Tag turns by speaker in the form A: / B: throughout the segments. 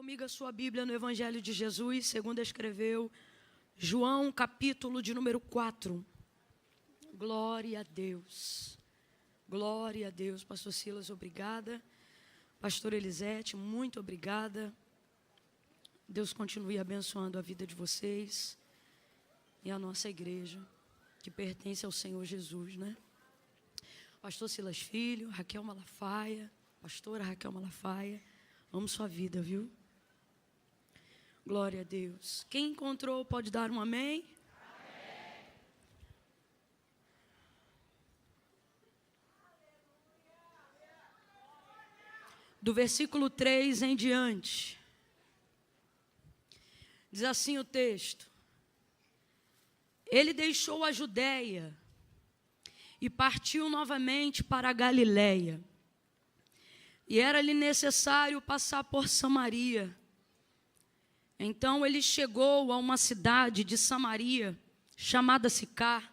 A: comigo a sua Bíblia no Evangelho de Jesus, segundo escreveu João, capítulo de número 4. Glória a Deus. Glória a Deus. Pastor Silas, obrigada. Pastor Elisete, muito obrigada. Deus continue abençoando a vida de vocês e a nossa igreja, que pertence ao Senhor Jesus, né? Pastor Silas Filho, Raquel Malafaia, pastora Raquel Malafaia, amo sua vida, viu? Glória a Deus. Quem encontrou pode dar um amém? Amém. Do versículo 3 em diante, diz assim o texto: Ele deixou a Judéia e partiu novamente para a Galiléia. E era-lhe necessário passar por Samaria. Então ele chegou a uma cidade de Samaria, chamada Sicar,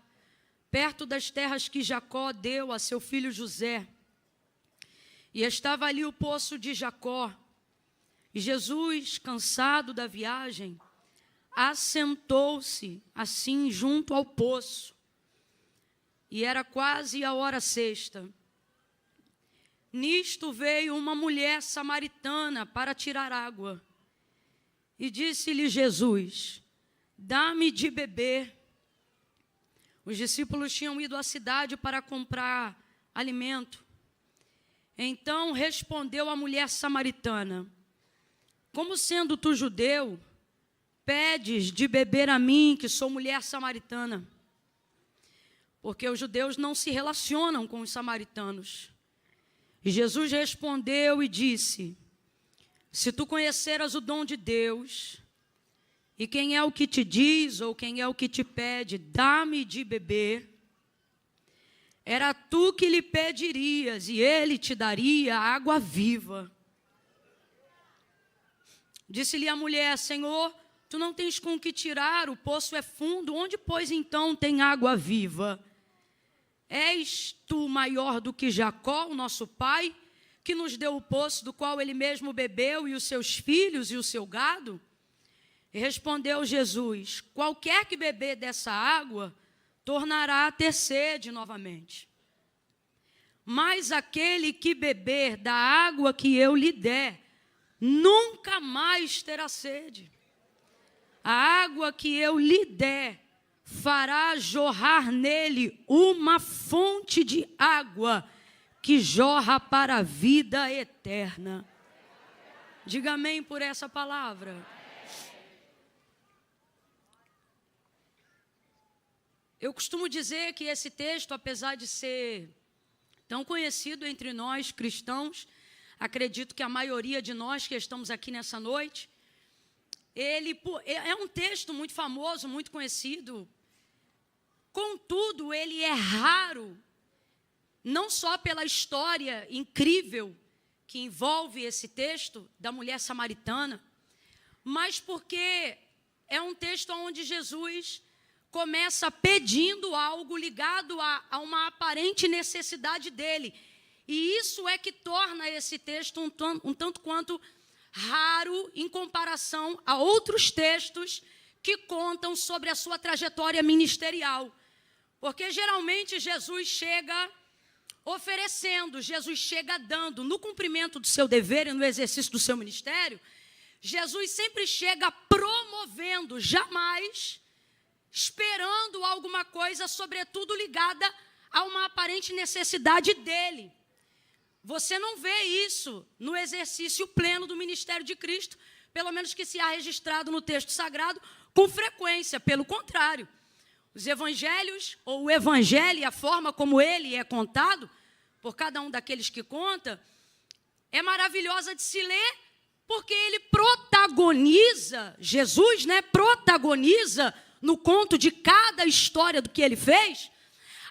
A: perto das terras que Jacó deu a seu filho José. E estava ali o poço de Jacó. E Jesus, cansado da viagem, assentou-se assim junto ao poço. E era quase a hora sexta. Nisto veio uma mulher samaritana para tirar água. E disse-lhe Jesus: dá-me de beber. Os discípulos tinham ido à cidade para comprar alimento. Então respondeu a mulher samaritana: como sendo tu judeu, pedes de beber a mim, que sou mulher samaritana? Porque os judeus não se relacionam com os samaritanos. E Jesus respondeu e disse: se tu conheceras o dom de Deus, e quem é o que te diz, ou quem é o que te pede, dá-me de beber, era tu que lhe pedirias, e ele te daria água viva. Disse-lhe a mulher: Senhor, tu não tens com que tirar, o poço é fundo, onde, pois, então tem água viva? És tu maior do que Jacó, o nosso pai, que nos deu o poço do qual ele mesmo bebeu, e os seus filhos e o seu gado? E respondeu Jesus: qualquer que beber dessa água, tornará a ter sede novamente. Mas aquele que beber da água que eu lhe der, nunca mais terá sede. A água que eu lhe der fará jorrar nele uma fonte de água que jorra para a vida eterna. Diga amém por essa palavra. Eu costumo dizer que esse texto, apesar de ser tão conhecido entre nós cristãos, acredito que a maioria de nós que estamos aqui nessa noite, ele é um texto muito famoso, muito conhecido. Contudo, ele é raro, não só pela história incrível que envolve esse texto da mulher samaritana, mas porque é um texto onde Jesus começa pedindo algo ligado a uma aparente necessidade dele. E isso é que torna esse texto um tanto quanto raro em comparação a outros textos que contam sobre a sua trajetória ministerial. Porque geralmente Jesus chega oferecendo, Jesus chega dando, no cumprimento do seu dever e no exercício do seu ministério, Jesus sempre chega promovendo, jamais esperando alguma coisa, sobretudo ligada a uma aparente necessidade dele. Você não vê isso no exercício pleno do ministério de Cristo, pelo menos que se há registrado no texto sagrado, com frequência. Pelo contrário, os evangelhos, ou o evangelho e a forma como ele é contado, por cada um daqueles que conta, é maravilhosa de se ler, porque ele protagoniza, Jesus, né, protagoniza no conto de cada história do que ele fez,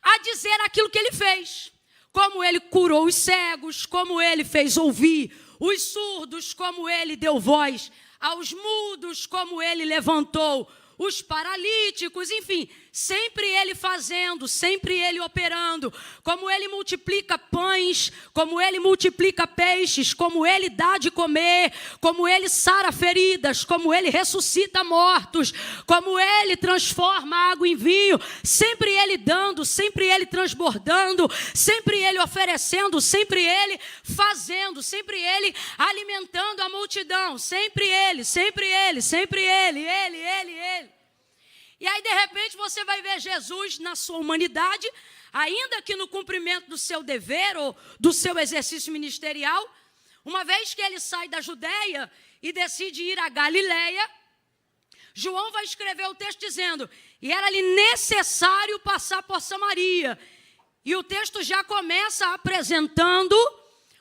A: a dizer aquilo que ele fez. Como ele curou os cegos, como ele fez ouvir os surdos, como ele deu voz aos mudos, como ele levantou os paralíticos, enfim, sempre ele fazendo, sempre ele operando, como ele multiplica pães, como ele multiplica peixes, como ele dá de comer, como ele sara feridas, como ele ressuscita mortos, como ele transforma água em vinho, sempre ele dando, sempre ele transbordando, sempre ele oferecendo, sempre ele fazendo, sempre ele alimentando a multidão, sempre ele, sempre ele, sempre ele. E aí, de repente, você vai ver Jesus na sua humanidade, ainda que no cumprimento do seu dever ou do seu exercício ministerial, uma vez que ele sai da Judeia e decide ir à Galileia, João vai escrever o texto dizendo, e era-lhe necessário passar por Samaria. E o texto já começa apresentando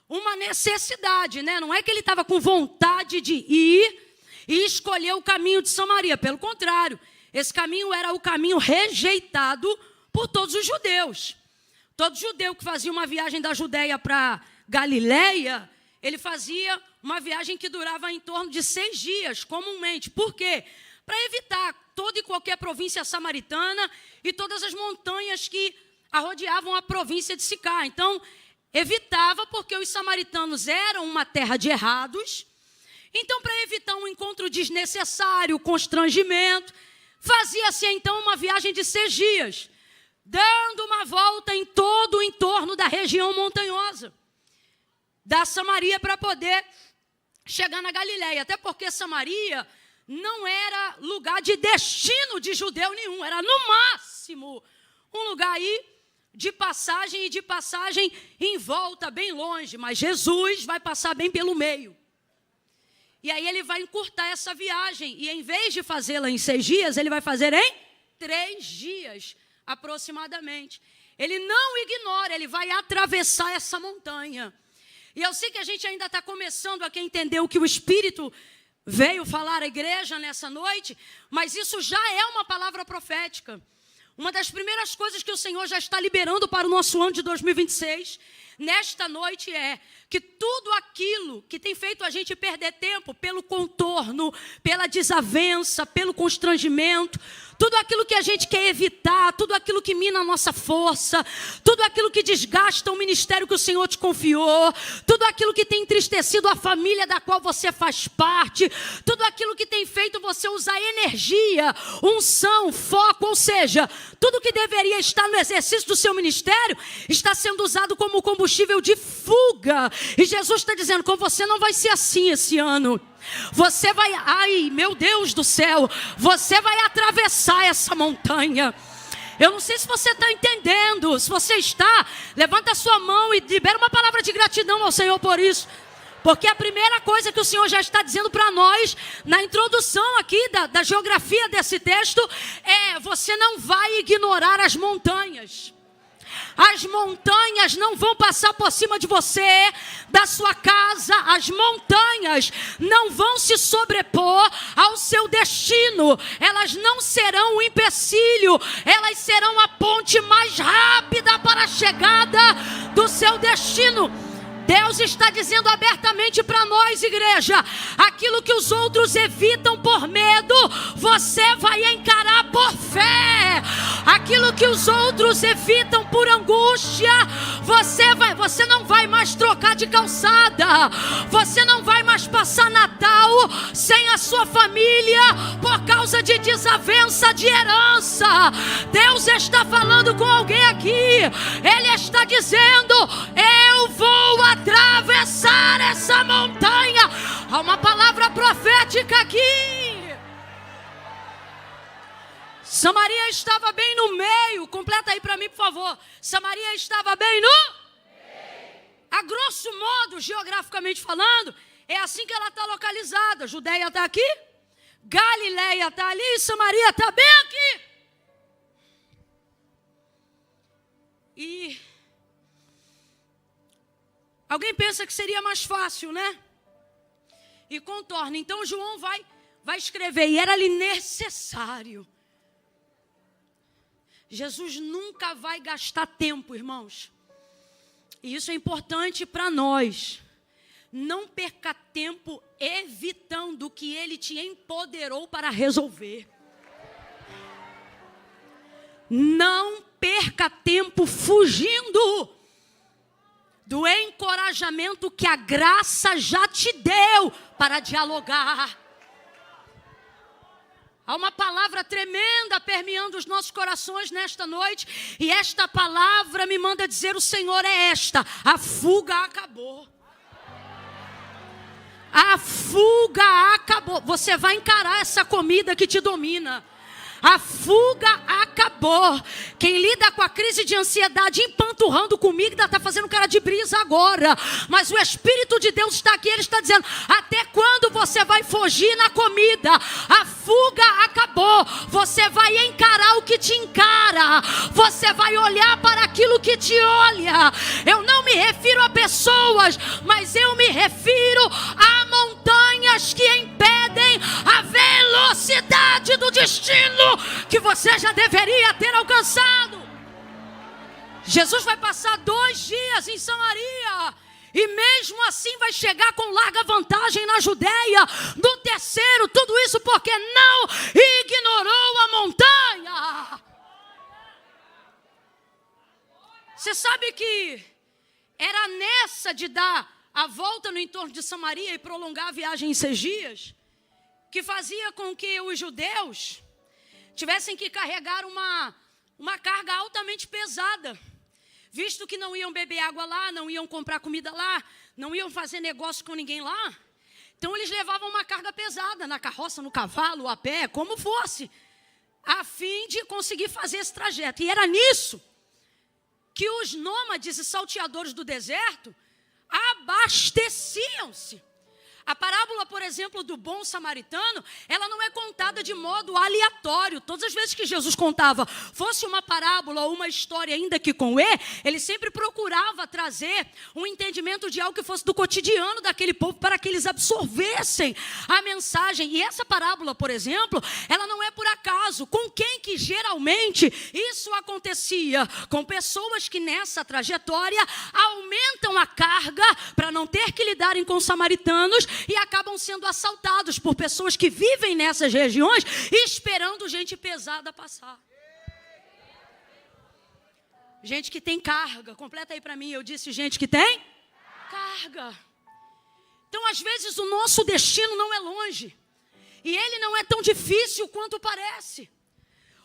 A: uma necessidade, né? Não é que ele estava com vontade de ir e escolher o caminho de Samaria, pelo contrário, esse caminho era o caminho rejeitado por todos os judeus. Todo judeu que fazia uma viagem da Judeia para Galileia, ele fazia uma viagem que durava em torno de 6 dias, comumente. Por quê? Para evitar toda e qualquer província samaritana e todas as montanhas que arrodeavam a província de Sicar. Então, evitava porque os samaritanos eram uma terra de errados. Então, para evitar um encontro desnecessário, constrangimento, fazia-se então uma viagem de 6 dias, dando uma volta em todo o entorno da região montanhosa da Samaria para poder chegar na Galileia. Até porque Samaria não era lugar de destino de judeu nenhum, era no máximo um lugar aí de passagem e de passagem em volta, bem longe, mas Jesus vai passar bem pelo meio. E aí ele vai encurtar essa viagem, e em vez de fazê-la em 6 dias, ele vai fazer em 3 dias, aproximadamente. Ele não ignora, ele vai atravessar essa montanha. E eu sei que a gente ainda está começando a entender o que o Espírito veio falar à igreja nessa noite, mas isso já é uma palavra profética. Uma das primeiras coisas que o Senhor já está liberando para o nosso ano de 2026, nesta noite, é que tudo aquilo que tem feito a gente perder tempo pelo contorno, pela desavença, pelo constrangimento, tudo aquilo que a gente quer evitar, tudo aquilo que mina a nossa força, tudo aquilo que desgasta o ministério que o Senhor te confiou, tudo aquilo que tem entristecido a família da qual você faz parte, tudo aquilo que tem feito você usar energia, unção, foco, ou seja, tudo que deveria estar no exercício do seu ministério está sendo usado como combustível de fuga. E Jesus está dizendo, com você não vai ser assim esse ano. Você vai, ai meu Deus do céu, você vai atravessar essa montanha. Eu não sei se você está entendendo. Se você está, levanta a sua mão e libera uma palavra de gratidão ao Senhor por isso. Porque a primeira coisa que o Senhor já está dizendo para nós, na introdução aqui da geografia desse texto, é: você não vai ignorar as montanhas. As montanhas não vão passar por cima de você, da sua casa. As montanhas não vão se sobrepor ao seu destino. Elas não serão um empecilho. Elas serão a ponte mais rápida para a chegada do seu destino. Deus está dizendo abertamente para nós, igreja, aquilo que os outros evitam por medo, você vai encarar por fé. Aquilo que os outros evitam por angústia, você não vai mais trocar de calçada. Você não vai mais passar Natal sem a sua família por causa de desavença de herança. Deus está falando com alguém aqui. Ele está dizendo: eu vou atravessar essa montanha. Há uma palavra profética aqui. Samaria estava bem no meio. Completa aí para mim, por favor. Samaria estava bem no meio. A grosso modo, geograficamente falando, é assim que ela está localizada. Judeia está aqui, Galileia está ali e Samaria está bem aqui. E alguém pensa que seria mais fácil, né? E contorna. Então João vai escrever: e era-lhe necessário. Jesus nunca vai gastar tempo, irmãos. E isso é importante para nós. Não perca tempo evitando o que Ele te empoderou para resolver. Não perca tempo fugindo do encorajamento que a graça já te deu para dialogar. Há uma palavra tremenda permeando os nossos corações nesta noite. E esta palavra me manda dizer: o Senhor é esta: a fuga acabou. A fuga acabou. Você vai encarar essa comida que te domina. A fuga acabou. Quem lida com a crise de ansiedade empanturrando comida está fazendo cara de brisa agora. Mas o Espírito de Deus está aqui. Ele está dizendo: até quando você vai fugir na comida? A fuga acabou. Você vai encarar o que te encara. Você vai olhar para aquilo que te olha. Eu não me refiro a pessoas, mas eu me refiro a montanhas que impedem a velocidade do destino que você já deveria ter alcançado. Jesus vai passar 2 dias em Samaria e mesmo assim vai chegar com larga vantagem na Judeia. No terceiro, tudo isso porque não ignorou a montanha. Você sabe que era nessa de dar a volta no entorno de Samaria e prolongar a viagem em 6 dias que fazia com que os judeus tivessem que carregar uma carga altamente pesada, visto que não iam beber água lá, não iam comprar comida lá, não iam fazer negócio com ninguém lá. Então eles levavam uma carga pesada na carroça, no cavalo, a pé, como fosse, a fim de conseguir fazer esse trajeto. E era nisso que os nômades e salteadores do deserto abasteciam-se. A parábola, por exemplo, do bom samaritano, ela não é contada de modo aleatório. Todas as vezes que Jesus contava, fosse uma parábola ou uma história ainda que com ele sempre procurava trazer um entendimento de algo que fosse do cotidiano daquele povo para que eles absorvessem a mensagem. E essa parábola, por exemplo, ela não é por acaso. Com quem que geralmente isso acontecia? Com pessoas que nessa trajetória aumentam a carga para não ter que lidarem com samaritanos e acabam sendo assaltados por pessoas que vivem nessas regiões esperando gente pesada passar. Gente que tem carga. Completa aí para mim. Eu disse gente que tem carga. Então, às vezes, o nosso destino não é longe. E ele não é tão difícil quanto parece.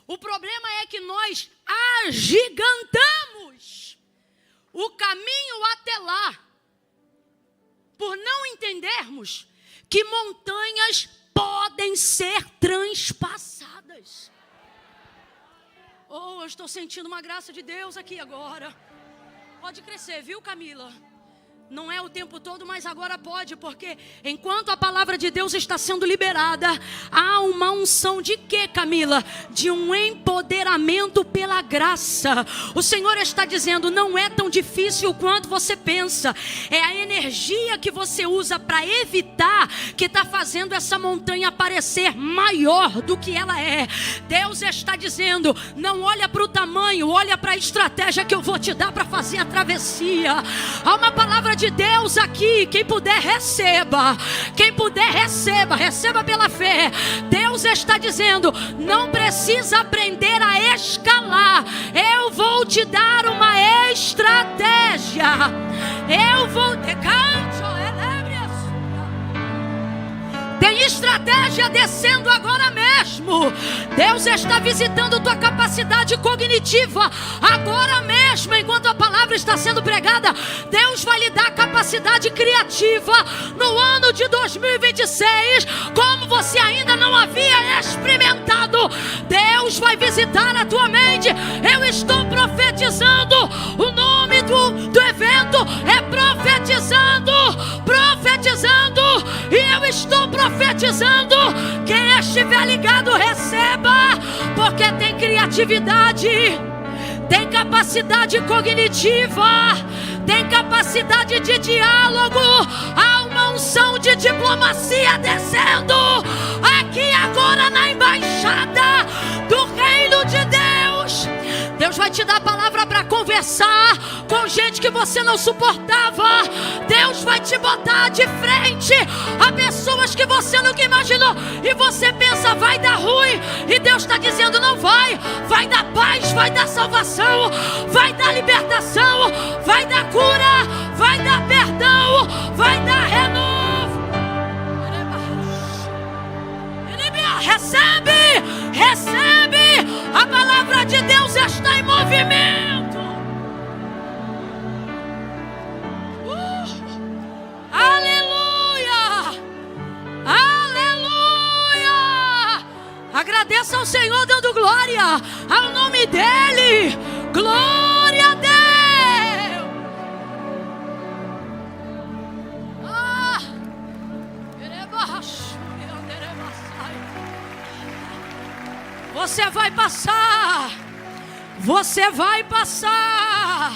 A: O problema é que nós agigantamos o caminho até lá, por não entendermos que montanhas podem ser transpassadas. Oh, eu estou sentindo uma graça de Deus aqui agora. Pode crescer, viu, Camila? Não é o tempo todo, mas agora pode, porque enquanto a palavra de Deus está sendo liberada, há uma unção de quê, Camila? De um empoderamento pela graça. O Senhor está dizendo, não é tão difícil quanto você pensa. É a energia que você usa para evitar que está fazendo essa montanha parecer maior do que ela é. Deus está dizendo, não olha para o tamanho, olha para a estratégia que eu vou te dar para fazer a travessia. Há uma palavra de Deus aqui, quem puder receba, quem puder receba pela fé. Deus está dizendo, não precisa aprender a escalar, eu vou te dar uma estratégia, eu vou tem estratégia descendo agora mesmo. Deus está visitando tua capacidade cognitiva agora mesmo, enquanto a palavra está sendo pregada. Deus vai lhe dar capacidade criativa no ano de 2026, como você ainda não havia experimentado. Deus vai visitar a tua mente. Eu estou profetizando. O nome do evento é profetizando. E eu estou profetizando. Quem estiver ligado, receba, porque tem criatividade, tem capacidade cognitiva, tem capacidade de diálogo. Há uma unção de diplomacia descendo aqui agora na embaixada do reino de Deus. Deus vai te dar a palavra para conversar com gente que você não suportava. Deus vai te botar de frente a pessoas que você nunca imaginou. E você pensa, vai dar ruim. E Deus está dizendo, não vai. Vai dar paz, vai dar salvação, vai dar libertação, vai dar cura, vai dar perdão, vai dar renovo. Recebe, recebe, a palavra de Deus está em movimento. Aleluia, aleluia. Agradeça ao Senhor dando glória ao nome dEle. Glória a Deus. Você vai passar. Você vai passar.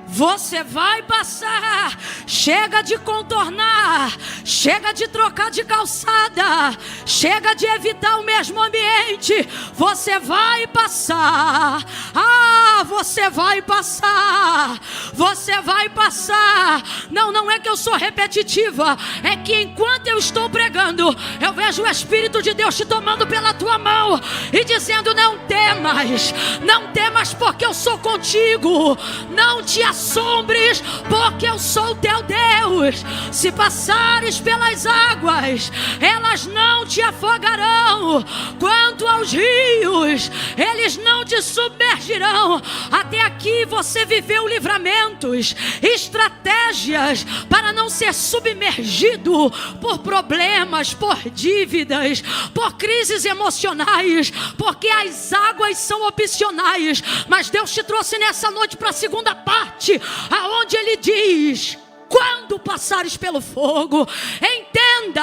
A: Você vai passar. Chega de contornar. Chega de trocar de calçada. Chega de evitar o mesmo ambiente. Você vai passar. Ah, você vai passar. Você vai passar. Não é que eu sou repetitiva. É que enquanto eu estou pregando, eu vejo o Espírito de Deus te tomando pela tua mão e dizendo: não temas. Não temas, porque eu sou contigo. Não te assombres, porque eu sou teu Deus. Se passares pelas águas, elas não te afogarão. Quanto aos rios, eles não te submergirão. Até aqui você viveu livramentos, estratégias para não ser submergido por problemas, por dívidas, por crises emocionais, porque as águas são opcionais. Mas Deus te trouxe nessa noite para a segunda parte, aonde Ele diz: quando passares pelo fogo, entenda,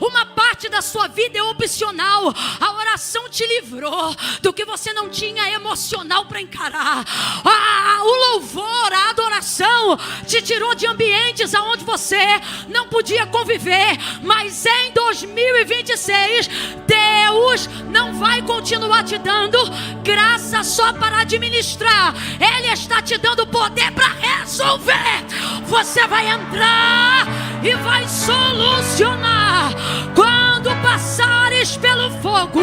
A: uma parte da sua vida é opcional. A oração te livrou do que você não tinha emocional para encarar. O louvor, a adoração te tirou de ambientes aonde você não podia conviver. Mas em 2026, Deus não vai continuar te dando graça só para administrar. Ele está te dando poder para resolver. Você vai entrar e vai solucionar. Quando passares pelo fogo,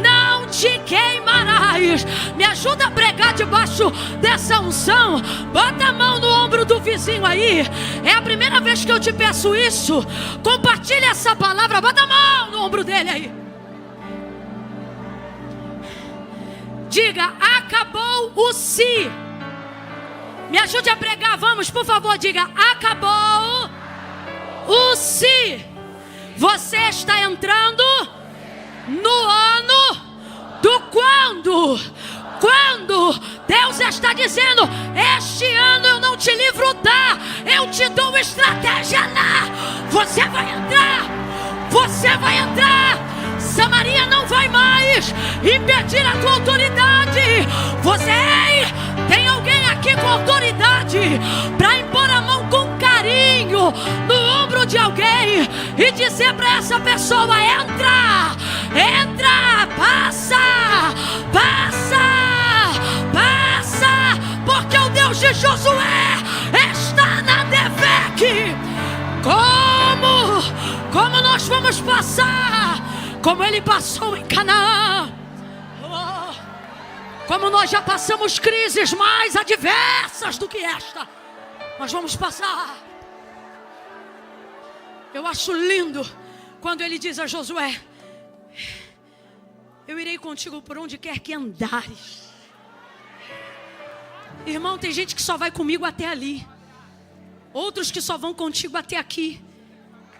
A: não te queimarás. Me ajuda a pregar debaixo dessa unção. Bota a mão no ombro do vizinho aí. É a primeira vez que eu te peço isso. Compartilha essa palavra. Bota a mão no ombro dele aí. Diga: acabou o si. Me ajude a pregar, vamos, por favor, diga: acabou o si. Você está entrando no ano do quando. Quando Deus está dizendo: este ano eu não te livro da, eu te dou estratégia lá. Você vai entrar, você vai entrar. Samaria não vai mais impedir a tua autoridade. Você tem alguém aqui com autoridade para impor a mão com carinho no ombro de alguém e dizer para essa pessoa: entra, entra, passa, passa, passa, porque o Deus de Josué está na DEVEC. Como nós vamos passar? Como ele passou em Canaã. Como nós já passamos crises mais adversas do que esta, nós vamos passar. Eu acho lindo quando ele diz a Josué: eu irei contigo por onde quer que andares. Irmão, tem gente que só vai comigo até ali, outros que só vão contigo até aqui,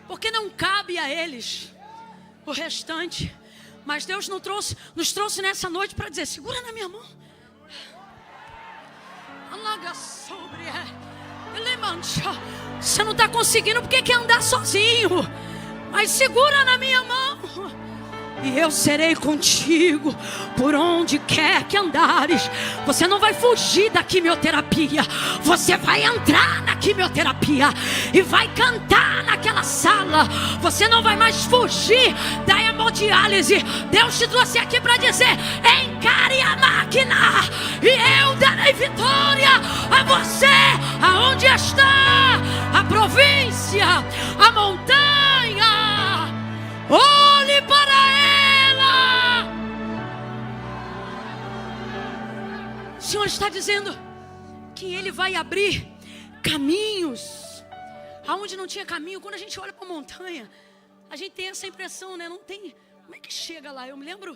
A: porque não cabe a eles o restante. Mas Deus nos trouxe nessa noite para dizer: segura na minha mão. Você não está conseguindo porque quer andar sozinho, mas segura na minha mão. E eu serei contigo por onde quer que andares. Você não vai fugir da quimioterapia. Você vai entrar na quimioterapia e vai cantar naquela sala. Você não vai mais fugir da hemodiálise. Deus te trouxe aqui para dizer: encare a máquina e eu darei vitória a você. Aonde está a província, a montanha, olhe para ela. Senhor está dizendo que Ele vai abrir caminhos aonde não tinha caminho. Quando a gente olha para a montanha, a gente tem essa impressão, né? Não tem. Como é que chega lá? Eu me lembro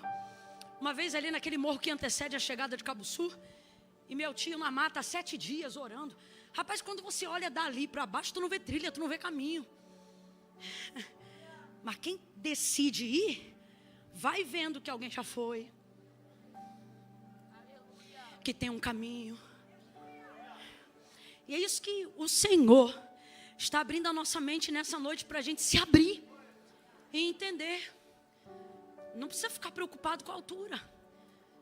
A: uma vez ali naquele morro que antecede a chegada de Cabo Sul, e meu tio na mata há 7 dias orando. Rapaz, quando você olha dali para baixo, tu não vê trilha, tu não vê caminho. Mas quem decide ir, vai vendo que alguém já foi, que tem um caminho. E é isso que o Senhor está abrindo a nossa mente nessa noite, para a gente se abrir e entender. Não precisa ficar preocupado com a altura.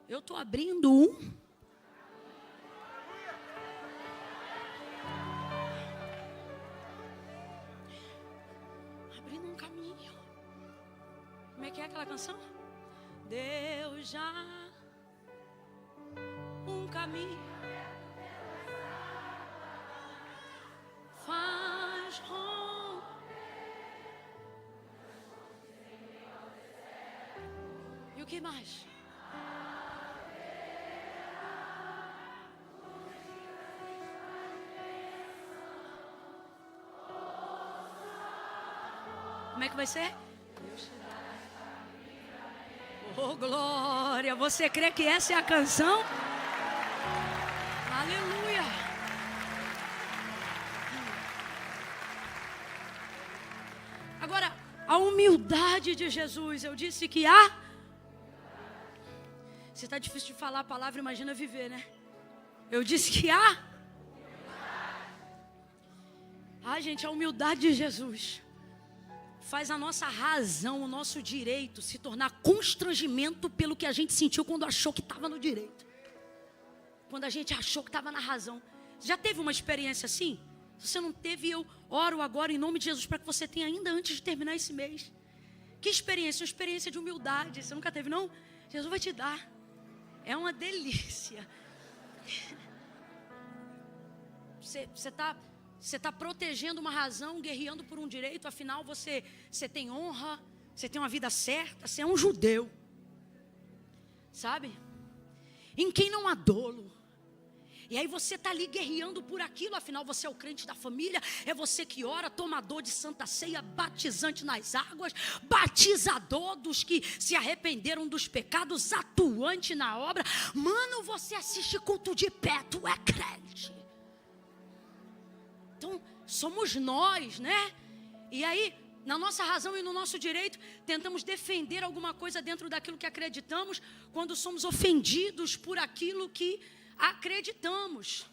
A: Eu estou abrindo abrindo um caminho. Como é que é aquela canção? Deus já um caminho faz e o que mais? Como é que vai ser? Oh, glória! Você crê que essa é a canção? Aleluia! Agora, a humildade de Jesus. Eu disse que se está difícil de falar a palavra, imagina viver, né? Eu disse que gente, a humildade de Jesus faz a nossa razão, o nosso direito se tornar constrangimento pelo que a gente sentiu quando achou que estava no direito. Quando a gente achou que estava na razão. Já teve uma experiência assim? Se você não teve, eu oro agora em nome de Jesus para que você tenha ainda antes de terminar esse mês. Que experiência? Uma experiência de humildade. Você nunca teve, não? Jesus vai te dar. É uma delícia. Você está protegendo uma razão, guerreando por um direito. Afinal, você tem honra, você tem uma vida certa, você é um judeu. Sabe? Em quem não há dolo. E aí você está ali guerreando por aquilo. Afinal, você é o crente da família. É você que ora, tomador de santa ceia, batizante nas águas, batizador dos que se arrependeram dos pecados, atuante na obra. Mano, você assiste culto de pé, tu é crente. Então, somos nós, né? E aí, na nossa razão e no nosso direito, tentamos defender alguma coisa dentro daquilo que acreditamos, quando somos ofendidos por aquilo que acreditamos,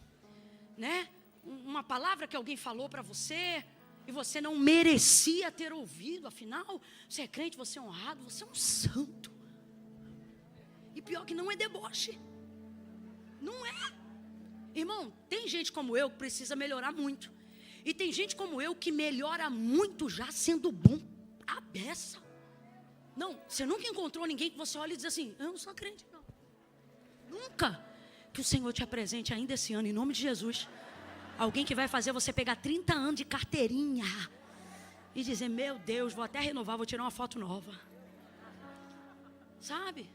A: né? Uma palavra que alguém falou para você e você não merecia ter ouvido. Afinal, você é crente, você é honrado, você é um santo. E pior que não é deboche. Não é. Irmão, tem gente como eu que precisa melhorar muito. E tem gente como eu que melhora muito já sendo bom a beça. Não, você nunca encontrou ninguém que você olha e diz assim: eu não sou crente, não. Nunca. Que o Senhor te apresente ainda esse ano, em nome de Jesus, alguém que vai fazer você pegar 30 anos de carteirinha e dizer: meu Deus, vou até renovar, vou tirar uma foto nova. Sabe?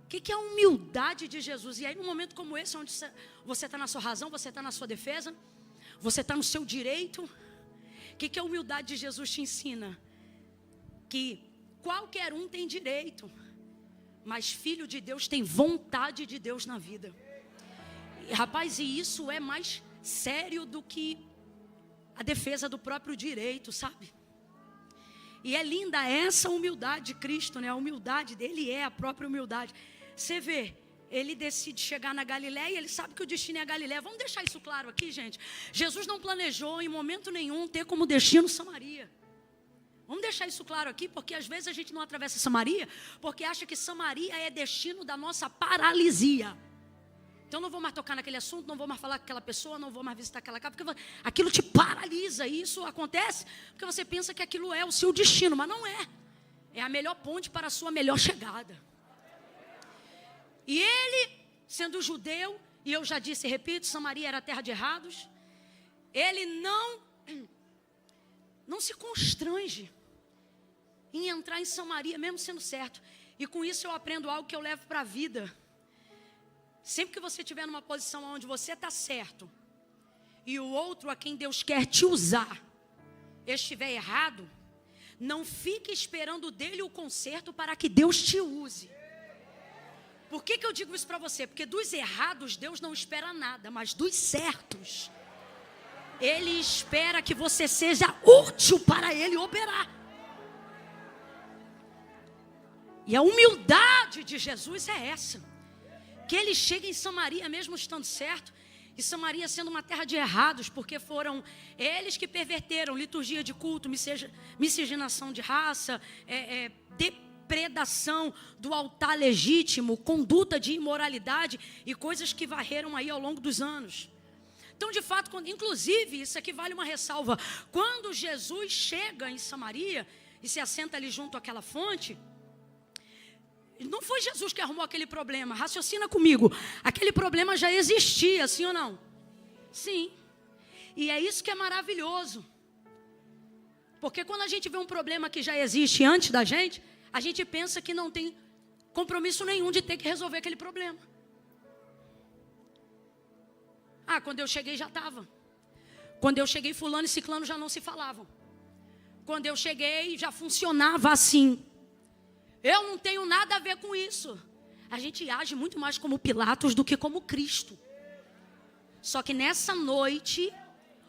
A: O que é a humildade de Jesus? E aí num momento como esse, onde você está na sua razão, você está na sua defesa, você está no seu direito, o que a humildade de Jesus te ensina? Que qualquer um tem direito, mas filho de Deus tem vontade de Deus na vida. E, rapaz, e isso é mais sério do que a defesa do próprio direito, sabe? E é linda essa humildade de Cristo, né? A humildade dele é a própria humildade. Você vê, ele decide chegar na Galileia e ele sabe que o destino é a Galileia. Vamos deixar isso claro aqui, gente. Jesus não planejou em momento nenhum ter como destino Samaria. Vamos deixar isso claro aqui, porque às vezes a gente não atravessa Samaria, porque acha que Samaria é destino da nossa paralisia. Então não vou mais tocar naquele assunto, não vou mais falar com aquela pessoa, não vou mais visitar aquela casa, porque aquilo te paralisa. E isso acontece porque você pensa que aquilo é o seu destino, mas não é. É a melhor ponte para a sua melhor chegada. E ele, sendo judeu, e eu já disse e repito, Samaria era terra de errados, ele não se constrange em entrar em Samaria, mesmo sendo certo. E com isso eu aprendo algo que eu levo para a vida. Sempre que você estiver numa posição onde você está certo e o outro a quem Deus quer te usar estiver errado, não fique esperando dele o conserto para que Deus te use. Por que eu digo isso para você? Porque dos errados Deus não espera nada, mas dos certos Ele espera que você seja útil para Ele operar. E a humildade de Jesus é essa, que Ele chega em Samaria mesmo estando certo, e Samaria sendo uma terra de errados, porque foram eles que perverteram liturgia de culto, miscigenação de raça, depredação do altar legítimo, conduta de imoralidade e coisas que varreram aí ao longo dos anos. Então, de fato, inclusive, isso aqui vale uma ressalva. Quando Jesus chega em Samaria e se assenta ali junto àquela fonte, não foi Jesus que arrumou aquele problema. Raciocina comigo. Aquele problema já existia, sim ou não? Sim. E é isso que é maravilhoso. Porque quando a gente vê um problema que já existe antes da gente, a gente pensa que não tem compromisso nenhum de ter que resolver aquele problema. Ah, quando eu cheguei já estava. Quando eu cheguei, fulano e ciclano já não se falavam. Quando eu cheguei, já funcionava assim. Eu não tenho nada a ver com isso. A gente age muito mais como Pilatos do que como Cristo. Só que nessa noite,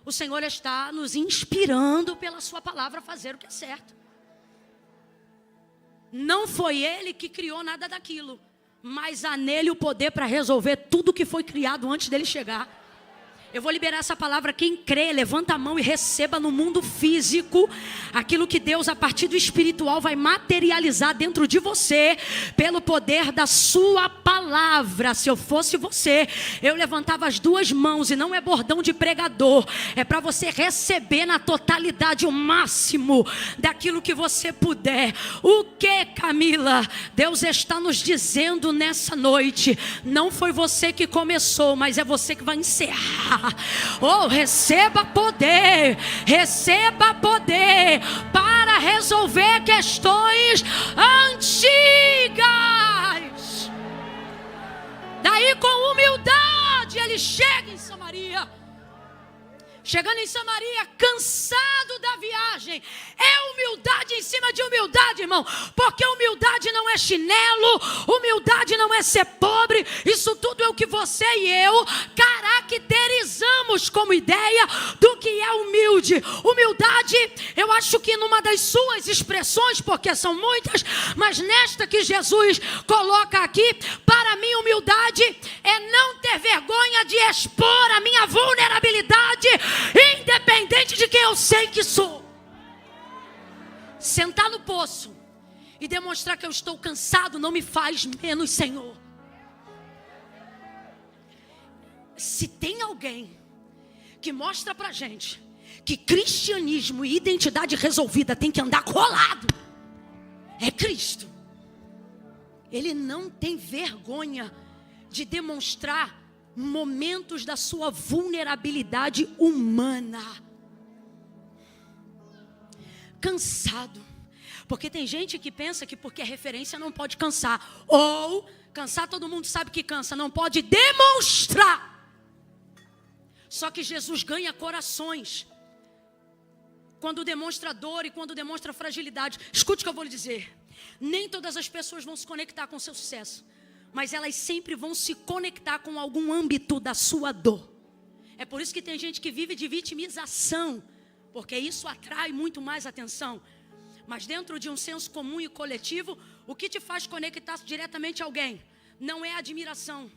A: o Senhor está nos inspirando pela sua palavra a fazer o que é certo. Não foi Ele que criou nada daquilo, mas há nele o poder para resolver tudo que foi criado antes dele chegar. Eu vou liberar essa palavra. Quem crê, levanta a mão e receba no mundo físico aquilo que Deus, a partir do espiritual, vai materializar dentro de você, pelo poder da sua palavra. Se eu fosse você, eu levantava as duas mãos, e não é bordão de pregador, é para você receber na totalidade o máximo daquilo que você puder. O que, Camila? Deus está nos dizendo nessa noite: não foi você que começou, mas é você que vai encerrar. Oh, receba poder para resolver questões antigas. Daí, com humildade, ele chega em Samaria. Chegando em Samaria, cansado da viagem. É humildade em cima de humildade, irmão. Porque humildade não é chinelo, humildade não é ser pobre. Isso tudo é o que você e eu caracterizamos como ideia do que é humilde. Humildade, eu acho que numa das suas expressões, porque são muitas, mas nesta que Jesus coloca aqui, para mim humildade é não ter vergonha de expor a minha vulnerabilidade, independente de quem eu sei que sou. Sentar no poço e demonstrar que eu estou cansado não me faz menos Senhor. Se tem alguém que mostra pra gente que cristianismo e identidade resolvida tem que andar colado, é Cristo. Ele não tem vergonha de demonstrar momentos da sua vulnerabilidade humana. Cansado. Porque tem gente que pensa que porque é referência não pode cansar. Ou cansar, todo mundo sabe que cansa, não pode demonstrar. Só que Jesus ganha corações quando demonstra dor e quando demonstra fragilidade. Escute o que eu vou lhe dizer. Nem todas as pessoas vão se conectar com o seu sucesso, mas elas sempre vão se conectar com algum âmbito da sua dor. É por isso que tem gente que vive de vitimização, porque isso atrai muito mais atenção. Mas dentro de um senso comum e coletivo, o que te faz conectar diretamente a alguém não é a admiração.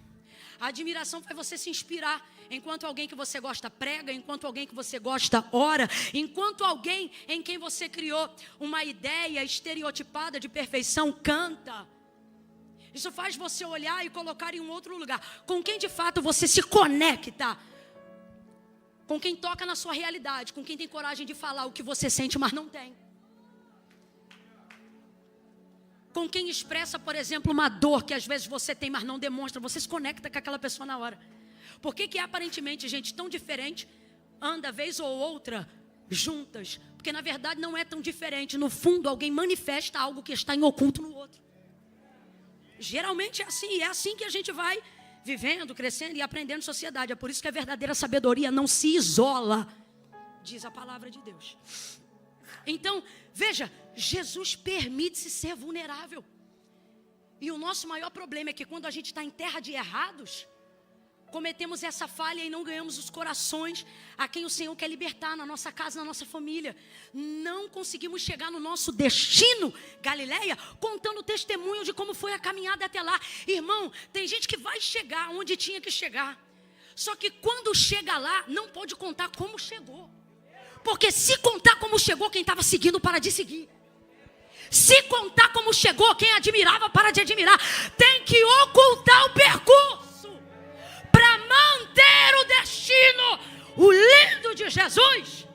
A: A admiração faz você se inspirar enquanto alguém que você gosta prega, enquanto alguém que você gosta ora, enquanto alguém em quem você criou uma ideia estereotipada de perfeição canta. Isso faz você olhar e colocar em um outro lugar. Com quem de fato você se conecta? Com quem toca na sua realidade, com quem tem coragem de falar o que você sente, mas não tem. Com quem expressa, por exemplo, uma dor que às vezes você tem, mas não demonstra. Você se conecta com aquela pessoa na hora. Por que aparentemente gente tão diferente anda vez ou outra juntas? Porque na verdade não é tão diferente. No fundo alguém manifesta algo que está em oculto no outro. Geralmente é assim que a gente vai vivendo, crescendo e aprendendo em sociedade. É por isso que a verdadeira sabedoria não se isola, diz a palavra de Deus. Então, veja, Jesus permite-se ser vulnerável. E o nosso maior problema é que quando a gente está em terra de errados, cometemos essa falha e não ganhamos os corações a quem o Senhor quer libertar na nossa casa, na nossa família. Não conseguimos chegar no nosso destino, Galileia, contando testemunho de como foi a caminhada até lá. Irmão, tem gente que vai chegar onde tinha que chegar. Só que quando chega lá, não pode contar como chegou. Porque se contar como chegou, quem estava seguindo para de seguir. Se contar como chegou, quem admirava para de admirar. Tem que ocultar o percurso para manter o destino. O lindo de Jesus.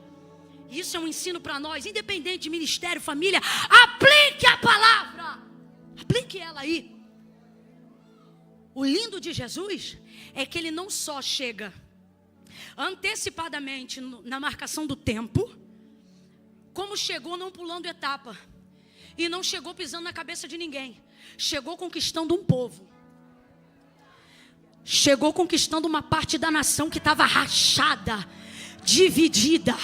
A: Isso é um ensino para nós, independente de ministério, família. Aplique a palavra. Aplique ela aí. O lindo de Jesus é que ele não só chega antecipadamente na marcação do tempo, como chegou não pulando etapa. E não chegou pisando na cabeça de ninguém. Chegou conquistando um povo. Chegou conquistando uma parte da nação que estava rachada, dividida,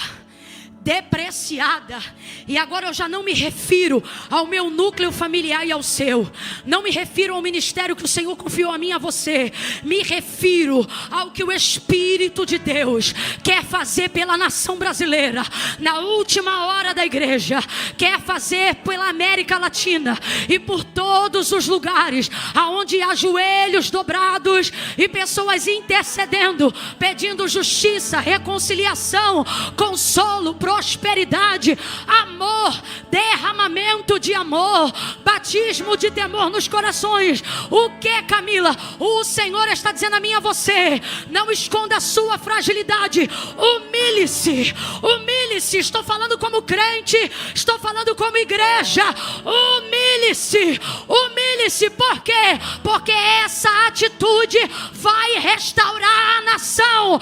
A: depreciada. E agora eu já não me refiro ao meu núcleo familiar e ao seu. Não me refiro ao ministério que o Senhor confiou a mim e a você. Me refiro ao que o Espírito de Deus quer fazer pela nação brasileira. Na última hora da igreja. Quer fazer pela América Latina. E por todos os lugares aonde há joelhos dobrados e pessoas intercedendo, pedindo justiça, reconciliação, consolo, prosperidade, amor, derramamento de amor, batismo de temor nos corações. O que, Camila? O Senhor está dizendo a mim e a você: não esconda a sua fragilidade, humilhe-se, humilhe-se. Estou falando como crente, estou falando como igreja. Humilhe-se, humilhe-se. Por quê? Porque essa atitude vai restaurar a nação,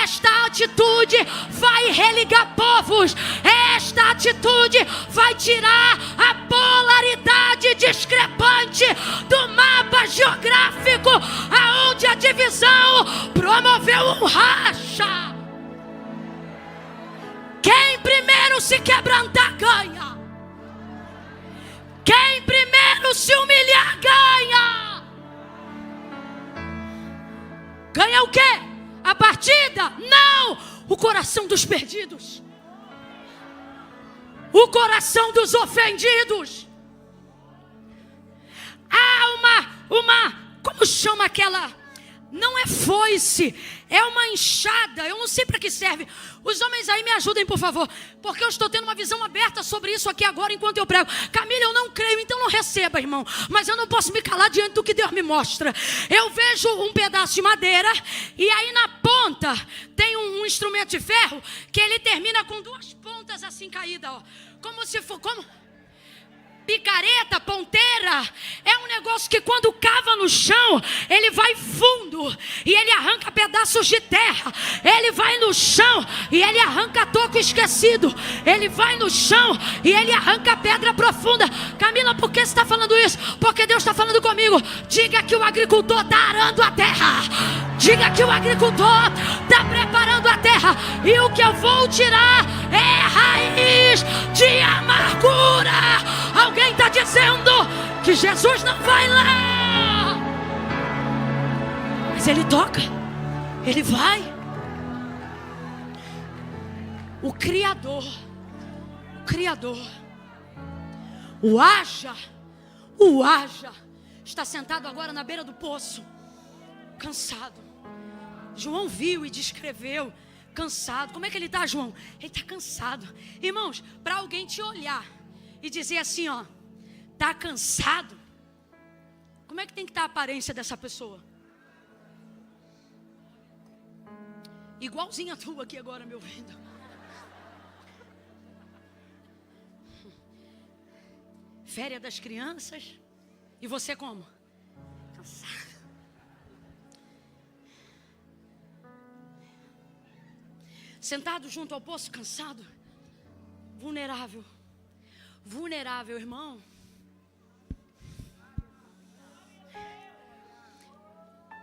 A: esta atitude vai religar povos. Esta atitude vai tirar a polaridade discrepante do mapa geográfico, aonde a divisão promoveu um racha. Quem primeiro se quebrantar ganha. Quem primeiro se humilhar ganha. Ganha o quê? A partida? Não! O coração dos perdidos. O coração dos ofendidos. Há como chama aquela? Não é foice, é uma enxada. Eu não sei para que serve. Os homens aí me ajudem, por favor, porque eu estou tendo uma visão aberta sobre isso aqui agora enquanto eu prego. Camila, eu não creio, então não receba, irmão. Mas eu não posso me calar diante do que Deus me mostra. Eu vejo um pedaço de madeira e aí na ponta tem um instrumento de ferro que ele termina com duas pontas assim caídas, ó. Como se for, como picareta, ponteira. É um negócio que quando cava no chão, ele vai fundo e ele arranca pedaços de terra. Ele vai no chão e ele arranca toco esquecido. Ele vai no chão e ele arranca pedra profunda. Camila, por que você está falando isso? Porque Deus está falando comigo. Diga que o agricultor está arando a terra. Diga que o agricultor está preparando a terra. E o que eu vou tirar é raiz de amargura. Alguém está dizendo que Jesus não vai lá. Mas ele toca. Ele vai. O Criador. O haja está sentado agora na beira do poço, cansado. João viu e descreveu, cansado. Como é que ele está, João? Ele está cansado. Irmãos, para alguém te olhar e dizer assim, ó, está cansado, como é que tem que estar a aparência dessa pessoa? Igualzinha a tua aqui agora, meu ouvido. Férias das crianças. E você como? Cansado. Sentado junto ao poço, cansado. Vulnerável. Vulnerável, irmão.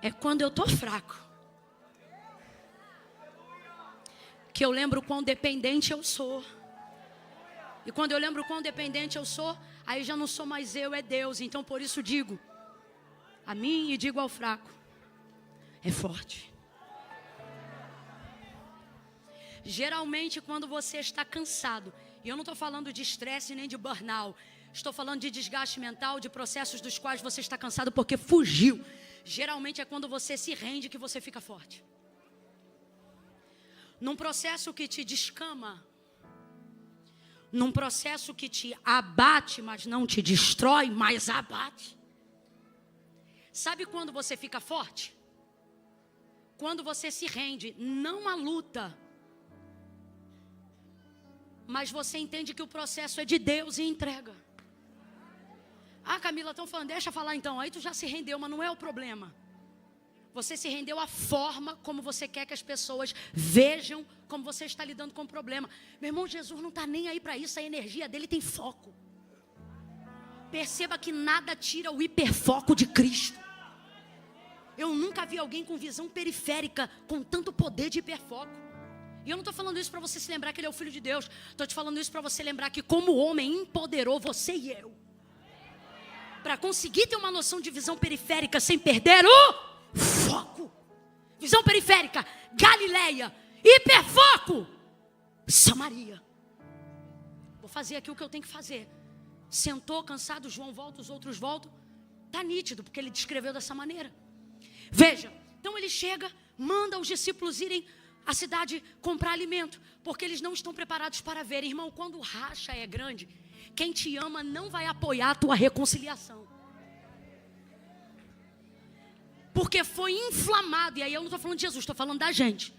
A: É quando eu estou fraco que eu lembro quão dependente eu sou. E quando eu lembro quão dependente eu sou, aí já não sou mais eu, é Deus. Então por isso digo a mim e digo ao fraco: é forte. Geralmente quando você está cansado, e eu não estou falando de estresse nem de burnout, estou falando de desgaste mental, de processos dos quais você está cansado porque fugiu. Geralmente é quando você se rende que você fica forte. Num processo que te descama, num processo que te abate, mas não te destrói, mas abate. Sabe quando você fica forte? Quando você se rende, não à luta, mas você entende que o processo é de Deus e entrega. Ah, Camila, estão falando, deixa eu falar então. Aí tu já se rendeu, mas não é o problema. Você se rendeu à forma como você quer que as pessoas vejam como você está lidando com o problema. Meu irmão, Jesus não está nem aí para isso. A energia dele tem foco. Perceba que nada tira o hiperfoco de Cristo. Eu nunca vi alguém com visão periférica com tanto poder de hiperfoco. E eu não estou falando isso para você se lembrar que ele é o Filho de Deus. Estou te falando isso para você lembrar que como homem empoderou você e eu, para conseguir ter uma noção de visão periférica sem perder o foco. Visão periférica, Galileia. Hiperfoco, Samaria. Vou fazer aqui o que eu tenho que fazer. Sentou, cansado, João volta, os outros voltam. Está nítido, porque ele descreveu dessa maneira. Veja, então ele chega, manda os discípulos irem à cidade comprar alimento, porque eles não estão preparados para ver. Irmão, quando o racha é grande, quem te ama não vai apoiar a tua reconciliação. Porque foi inflamado, e aí eu não estou falando de Jesus, estou falando da gente.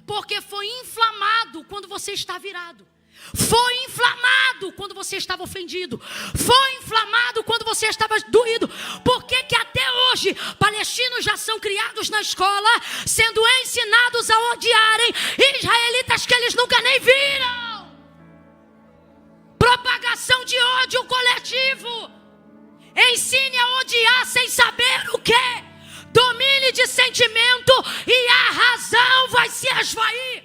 A: Porque foi inflamado quando você está virado. Foi inflamado quando você estava ofendido. Foi inflamado quando você estava doído. Por que que até hoje palestinos já são criados na escola, sendo ensinados a odiarem israelitas que eles nunca nem viram? Propagação de ódio coletivo. Ensine a odiar sem saber o que. Domine de sentimento e a razão vai se esvair.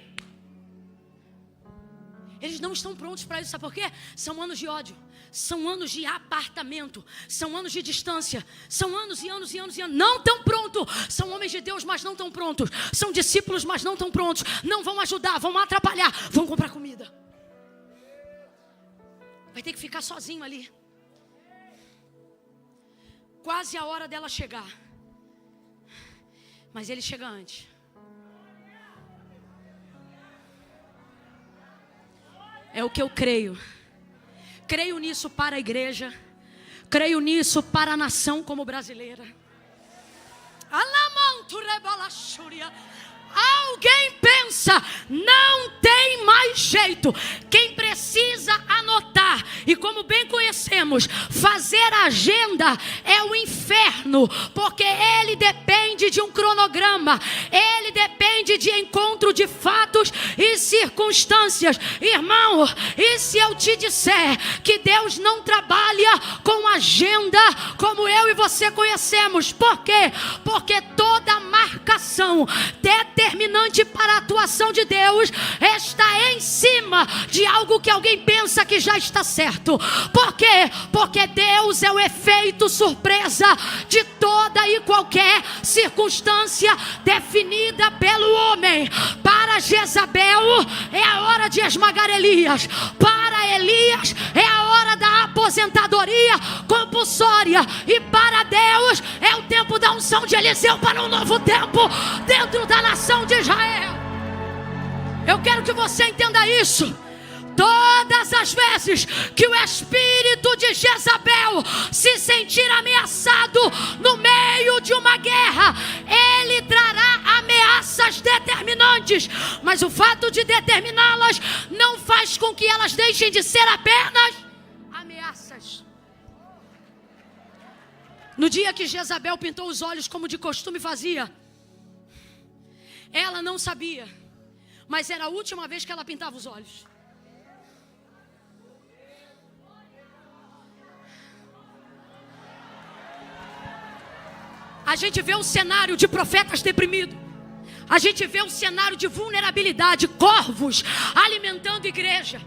A: Eles não estão prontos para isso, sabe por quê? São anos de ódio, são anos de apartamento, são anos de distância, são anos e anos e anos e anos. Não estão prontos, são homens de Deus, mas não estão prontos. São discípulos, mas não estão prontos. Não vão ajudar, vão atrapalhar, vão comprar comida. Vai ter que ficar sozinho ali. Quase a hora dela chegar. Mas ele chega antes. É o que eu creio. Creio nisso para a igreja. Creio nisso para a nação como brasileira. Alguém pensa, não tem mais jeito. Quem precisa anotar, e como bem conhecemos, fazer agenda é o inferno, porque ele depende de um cronograma, ele depende de encontro de fatos e circunstâncias. Irmão, e se eu te disser que Deus não trabalha com agenda como eu e você conhecemos? Por quê? Porque toda marcação determinante para a atuação de Deus está em cima de algo que alguém pensa que já está certo. Por quê? Porque Deus é o efeito surpresa de toda e qualquer circunstância definida pelo homem. Para Jezabel é a hora de esmagar Elias. Para Elias é a hora da aposentadoria compulsória. E para Deus é o tempo da unção de Eliseu para um novo tempo dentro da nação de Israel. Eu quero que você entenda isso. Todas as vezes que o espírito de Jezabel se sentir ameaçado no meio de uma guerra, ele trará ameaças determinantes, mas o fato de determiná-las não faz com que elas deixem de ser apenas ameaças. No dia que Jezabel pintou os olhos como de costume fazia, ela não sabia, mas era a última vez que ela pintava os olhos. A A gente vê um cenário de profetas deprimidos. A gente vê um cenário de vulnerabilidade, corvos alimentando igreja,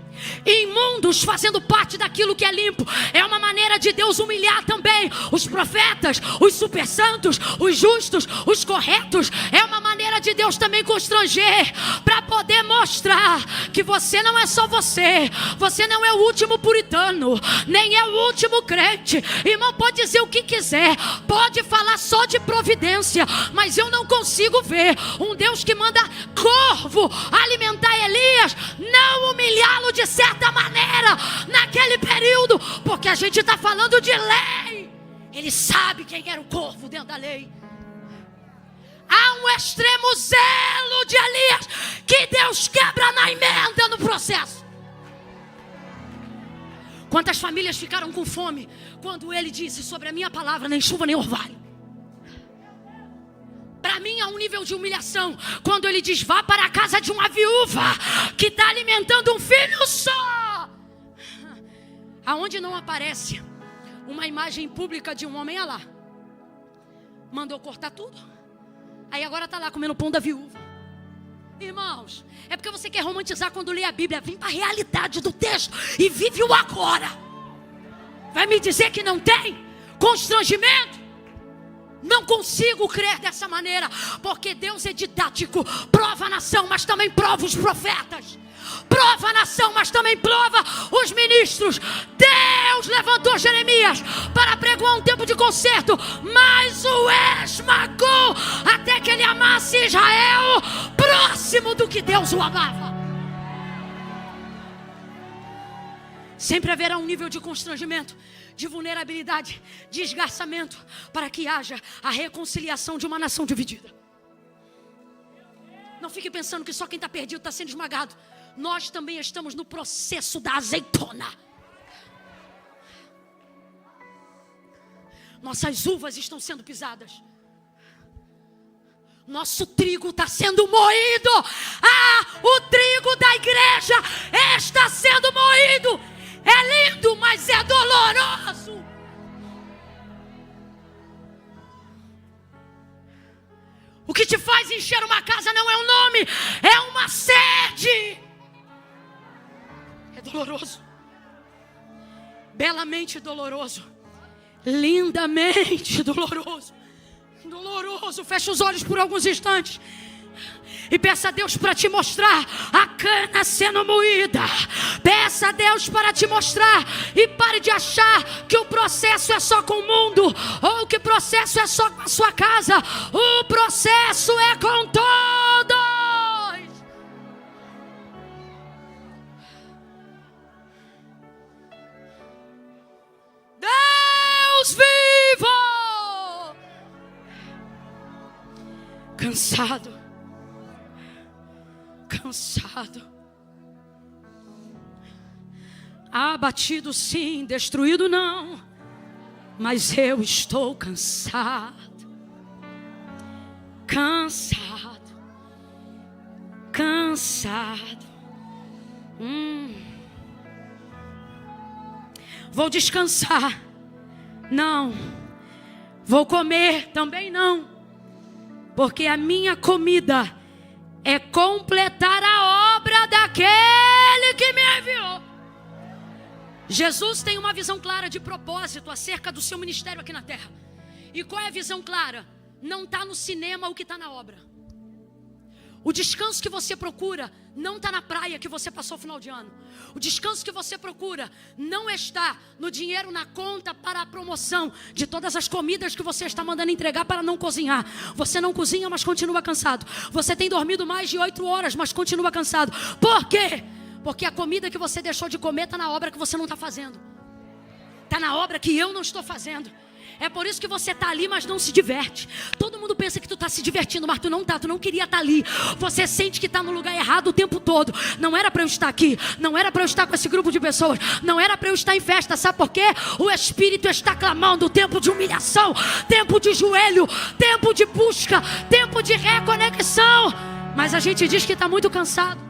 A: imundos fazendo parte daquilo que é limpo. É uma maneira de Deus humilhar também os profetas, os super santos, os justos, os corretos. É uma maneira de Deus também constranger, para poder mostrar que você não é só você. Você não é o último puritano, nem é o último crente. Irmão, pode dizer o que quiser, pode falar só de providência, mas eu não consigo ver um Deus que manda corvo alimentar Elias, não humilhá-lo de certa maneira naquele período, porque a gente está falando de lei. Ele sabe quem era o corvo dentro da lei. Há um extremo zelo de Elias que Deus quebra na emenda, no processo. Quantas famílias ficaram com fome quando ele disse: sobre a minha palavra nem chuva nem orvalho. Para mim há um nível de humilhação quando ele diz: vá para a casa de uma viúva que está alimentando um filho só. Aonde não aparece uma imagem pública de um homem, lá mandou cortar tudo, aí agora está lá comendo o pão da viúva. Irmãos, é porque você quer romantizar quando lê a Bíblia. Vem para a realidade do texto e vive o agora. Vai me dizer que não tem constrangimento? Não consigo crer dessa maneira, porque Deus é didático. Prova a nação, mas também prova os profetas. Prova a nação, mas também prova os ministros. Deus levantou Jeremias para pregoar um tempo de conserto, mas o esmagou até que ele amasse Israel próximo do que Deus o amava. Sempre haverá um nível de constrangimento, de vulnerabilidade, de esgarçamento, para que haja a reconciliação de uma nação dividida. Não fique pensando que só quem está perdido está sendo esmagado. Nós também estamos no processo da azeitona. Nossas uvas estão sendo pisadas. Nosso trigo está sendo moído. O trigo da igreja está sendo moído. É lindo, mas é doloroso. O que te faz encher uma casa não é um nome, é uma sede. É doloroso. Belamente doloroso. Lindamente doloroso. Doloroso. Fecha os olhos por alguns instantes e peça a Deus para te mostrar a cana sendo moída. Peça a Deus para te mostrar. E pare de achar que o processo é só com o mundo, ou que o processo é só com a sua casa. O processo é com todos. Deus vivo. Cansado. Abatido sim, destruído não, mas eu estou cansado. Vou descansar? Não. Vou comer? Também não. Porque a minha comida é completar a obra daquele que me enviou. Jesus tem uma visão clara de propósito acerca do seu ministério aqui na terra. E qual é a visão clara? Não está no cinema o que está na obra. O descanso que você procura não está na praia que você passou o final de ano. O descanso que você procura não está no dinheiro na conta para a promoção de todas as comidas que você está mandando entregar para não cozinhar. Você não cozinha, mas continua cansado. Você tem dormido mais de 8 horas, mas continua cansado. Por quê? Porque a comida que você deixou de comer está na obra que você não está fazendo. Está na obra que eu não estou fazendo. É por isso que você está ali, mas não se diverte. Todo mundo pensa que tu está se divertindo, mas tu não está, tu não queria estar ali. Você sente que está no lugar errado o tempo todo. Não era para eu estar aqui, não era para eu estar com esse grupo de pessoas, não era para eu estar em festa. Sabe por quê? O Espírito está clamando tempo de humilhação, tempo de joelho, tempo de busca, tempo de reconexão. Mas a gente diz que está muito cansado,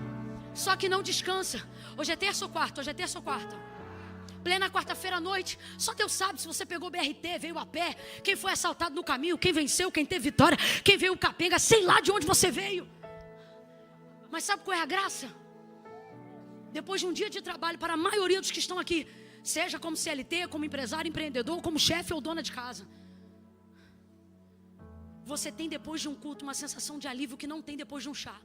A: só que não descansa. Hoje é terça ou quarta? Plena quarta-feira à noite. Só Deus sabe se você pegou BRT, veio a pé, quem foi assaltado no caminho, quem venceu, quem teve vitória, quem veio capenga, sei lá de onde você veio. Mas sabe qual é a graça? Depois de um dia de trabalho, para a maioria dos que estão aqui, seja como CLT, como empresário, empreendedor, como chefe ou dona de casa, você tem depois de um culto uma sensação de alívio que não tem depois de um chá.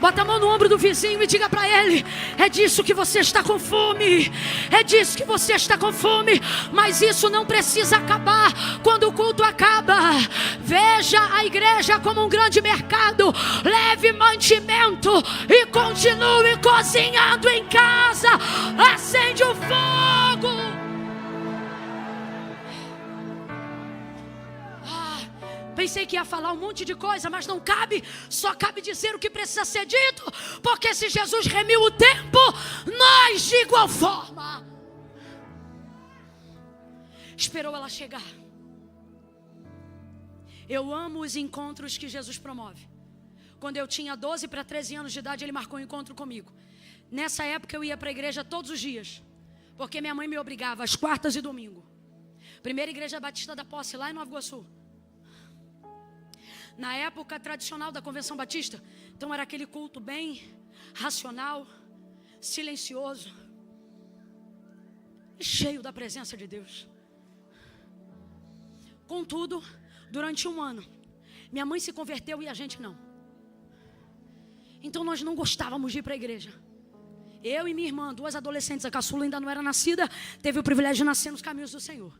A: Bota a mão no ombro do vizinho e diga para ele: é disso que você está com fome. É disso que você está com fome. Mas isso não precisa acabar quando o culto acaba. Veja a igreja como um grande mercado. Leve mantimento e continue cozinhando em casa. Acende o fogo. Pensei que ia falar um monte de coisa, mas não cabe. Só cabe dizer o que precisa ser dito. Porque se Jesus remiu o tempo, nós de igual forma. Esperou ela chegar. Eu amo os encontros que Jesus promove. Quando eu tinha 12 para 13 anos de idade, ele marcou um encontro comigo. Nessa época eu ia para a igreja todos os dias, porque minha mãe me obrigava às quartas e domingo. Primeira igreja batista da Posse, lá em Nova Iguaçu. Na época tradicional da Convenção Batista. Então era aquele culto bem racional, silencioso, cheio da presença de Deus. Contudo, durante um ano, minha mãe se converteu e a gente não. Então nós não gostávamos de ir para a igreja. Eu e minha irmã, duas adolescentes, a caçula ainda não era nascida, teve o privilégio de nascer nos caminhos do Senhor.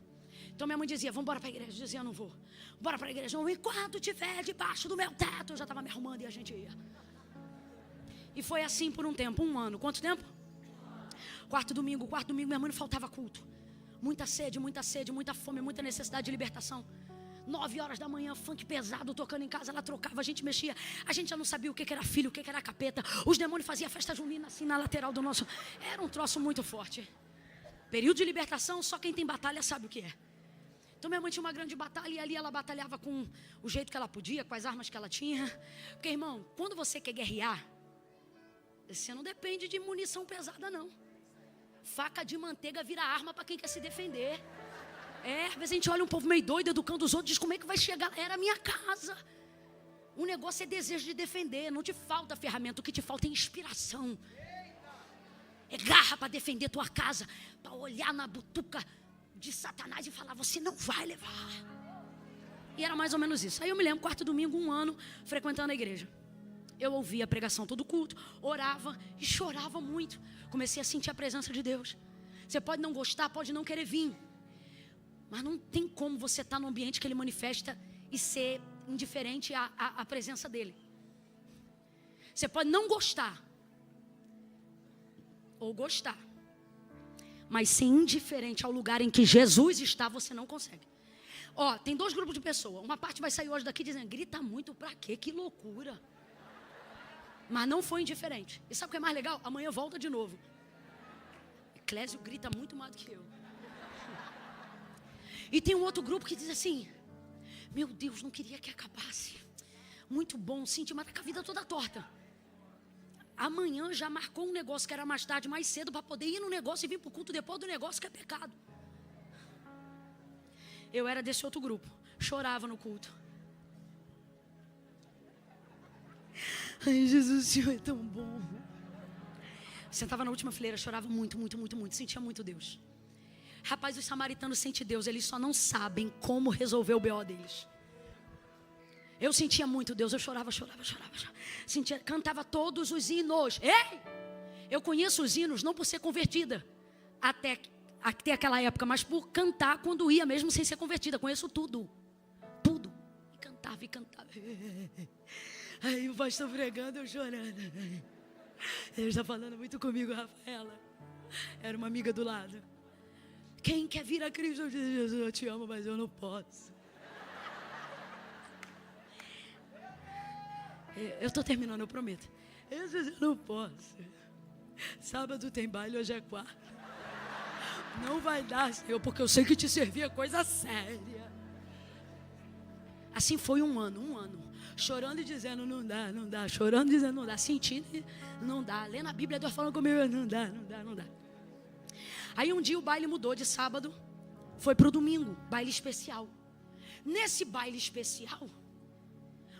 A: Então minha mãe dizia: vamos embora para a igreja. Eu dizia: não vou. Bora para a igreja. Não, enquanto estiver debaixo do meu teto. Eu já estava me arrumando e a gente ia. E foi assim por um tempo, um ano. Quanto tempo? Quarto domingo, minha mãe não faltava culto. Muita sede, muita fome, muita necessidade de libertação. 9 horas da manhã, funk pesado tocando em casa. Ela trocava, a gente mexia. A gente já não sabia o que era filho, o que era capeta. Os demônios faziam festa junina assim na lateral do nosso. Era um troço muito forte. Período de libertação, só quem tem batalha sabe o que é. Então minha mãe tinha uma grande batalha e ali ela batalhava com o jeito que ela podia, com as armas que ela tinha. Porque, irmão, quando você quer guerrear, você não depende de munição pesada, não. Faca de manteiga vira arma para quem quer se defender. Às vezes a gente olha um povo meio doido, educando os outros, diz: como é que vai chegar? Era a minha casa. O negócio é desejo de defender, não te falta ferramenta, o que te falta é inspiração. É garra para defender tua casa, para olhar na butuca de Satanás e falar: você não vai levar. E era mais ou menos isso. Aí eu me lembro, quarto domingo, um ano, frequentando a igreja. Eu ouvia a pregação todo culto, orava e chorava muito. Comecei a sentir a presença de Deus. Você pode não gostar, pode não querer vir, mas não tem como você estar num ambiente que Ele manifesta e ser indiferente à presença dEle. Você pode não gostar ou gostar, mas ser indiferente ao lugar em que Jesus está, você não consegue. Tem 2 grupos de pessoas. Uma parte vai sair hoje daqui dizendo: grita muito, pra quê? Que loucura. Mas não foi indiferente. E sabe o que é mais legal? Amanhã volta de novo. Clésio grita muito mais do que eu. E tem um outro grupo que diz assim: meu Deus, não queria que acabasse. Muito bom, senti, mas tá com a vida toda torta. Amanhã já marcou um negócio que era mais tarde, mais cedo, para poder ir no negócio e vir para o culto depois do negócio que é pecado. Eu era desse outro grupo. Chorava no culto. Ai, Jesus, o Senhor é tão bom. Sentava na última fileira, chorava muito. Sentia muito Deus. Rapaz, os samaritanos sentem Deus. Eles só não sabem como resolver o BO deles. Eu sentia muito Deus, eu chorava. Sentia, cantava todos os hinos. Ei! Eu conheço os hinos não por ser convertida até aquela época, mas por cantar quando ia, mesmo sem ser convertida. Conheço tudo. E cantava. Aí o pastor pregando, eu chorando. Ele está falando muito comigo, Rafaela. Era uma amiga do lado. Quem quer vir a Cristo? Eu disse: Jesus, eu te amo, mas eu não posso. Eu estou terminando, eu prometo. Eu não posso. Sábado tem baile, hoje é quarta. Não vai dar, Senhor, porque eu sei que te servir é coisa séria. Assim foi um ano. Chorando e dizendo, não dá. Chorando e dizendo, não dá. Sentindo, não dá. Lendo a Bíblia, Deus falando comigo, não dá. Aí um dia o baile mudou de sábado, foi pro domingo, baile especial. Nesse baile especial,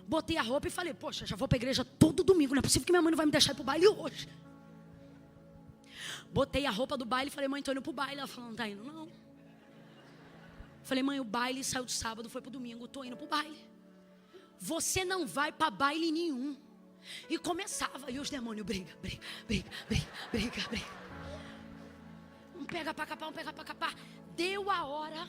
A: botei a roupa e falei, poxa, já vou pra igreja todo domingo, não é possível que minha mãe não vai me deixar ir pro baile hoje. Botei a roupa do baile e falei, mãe, tô indo pro baile. Ela falou, não tá indo não. Falei, mãe, o baile saiu de sábado, foi pro domingo, tô indo pro baile. Você não vai pra baile nenhum. E começava, e os demônios, briga. Um pega pra capar. Deu a hora,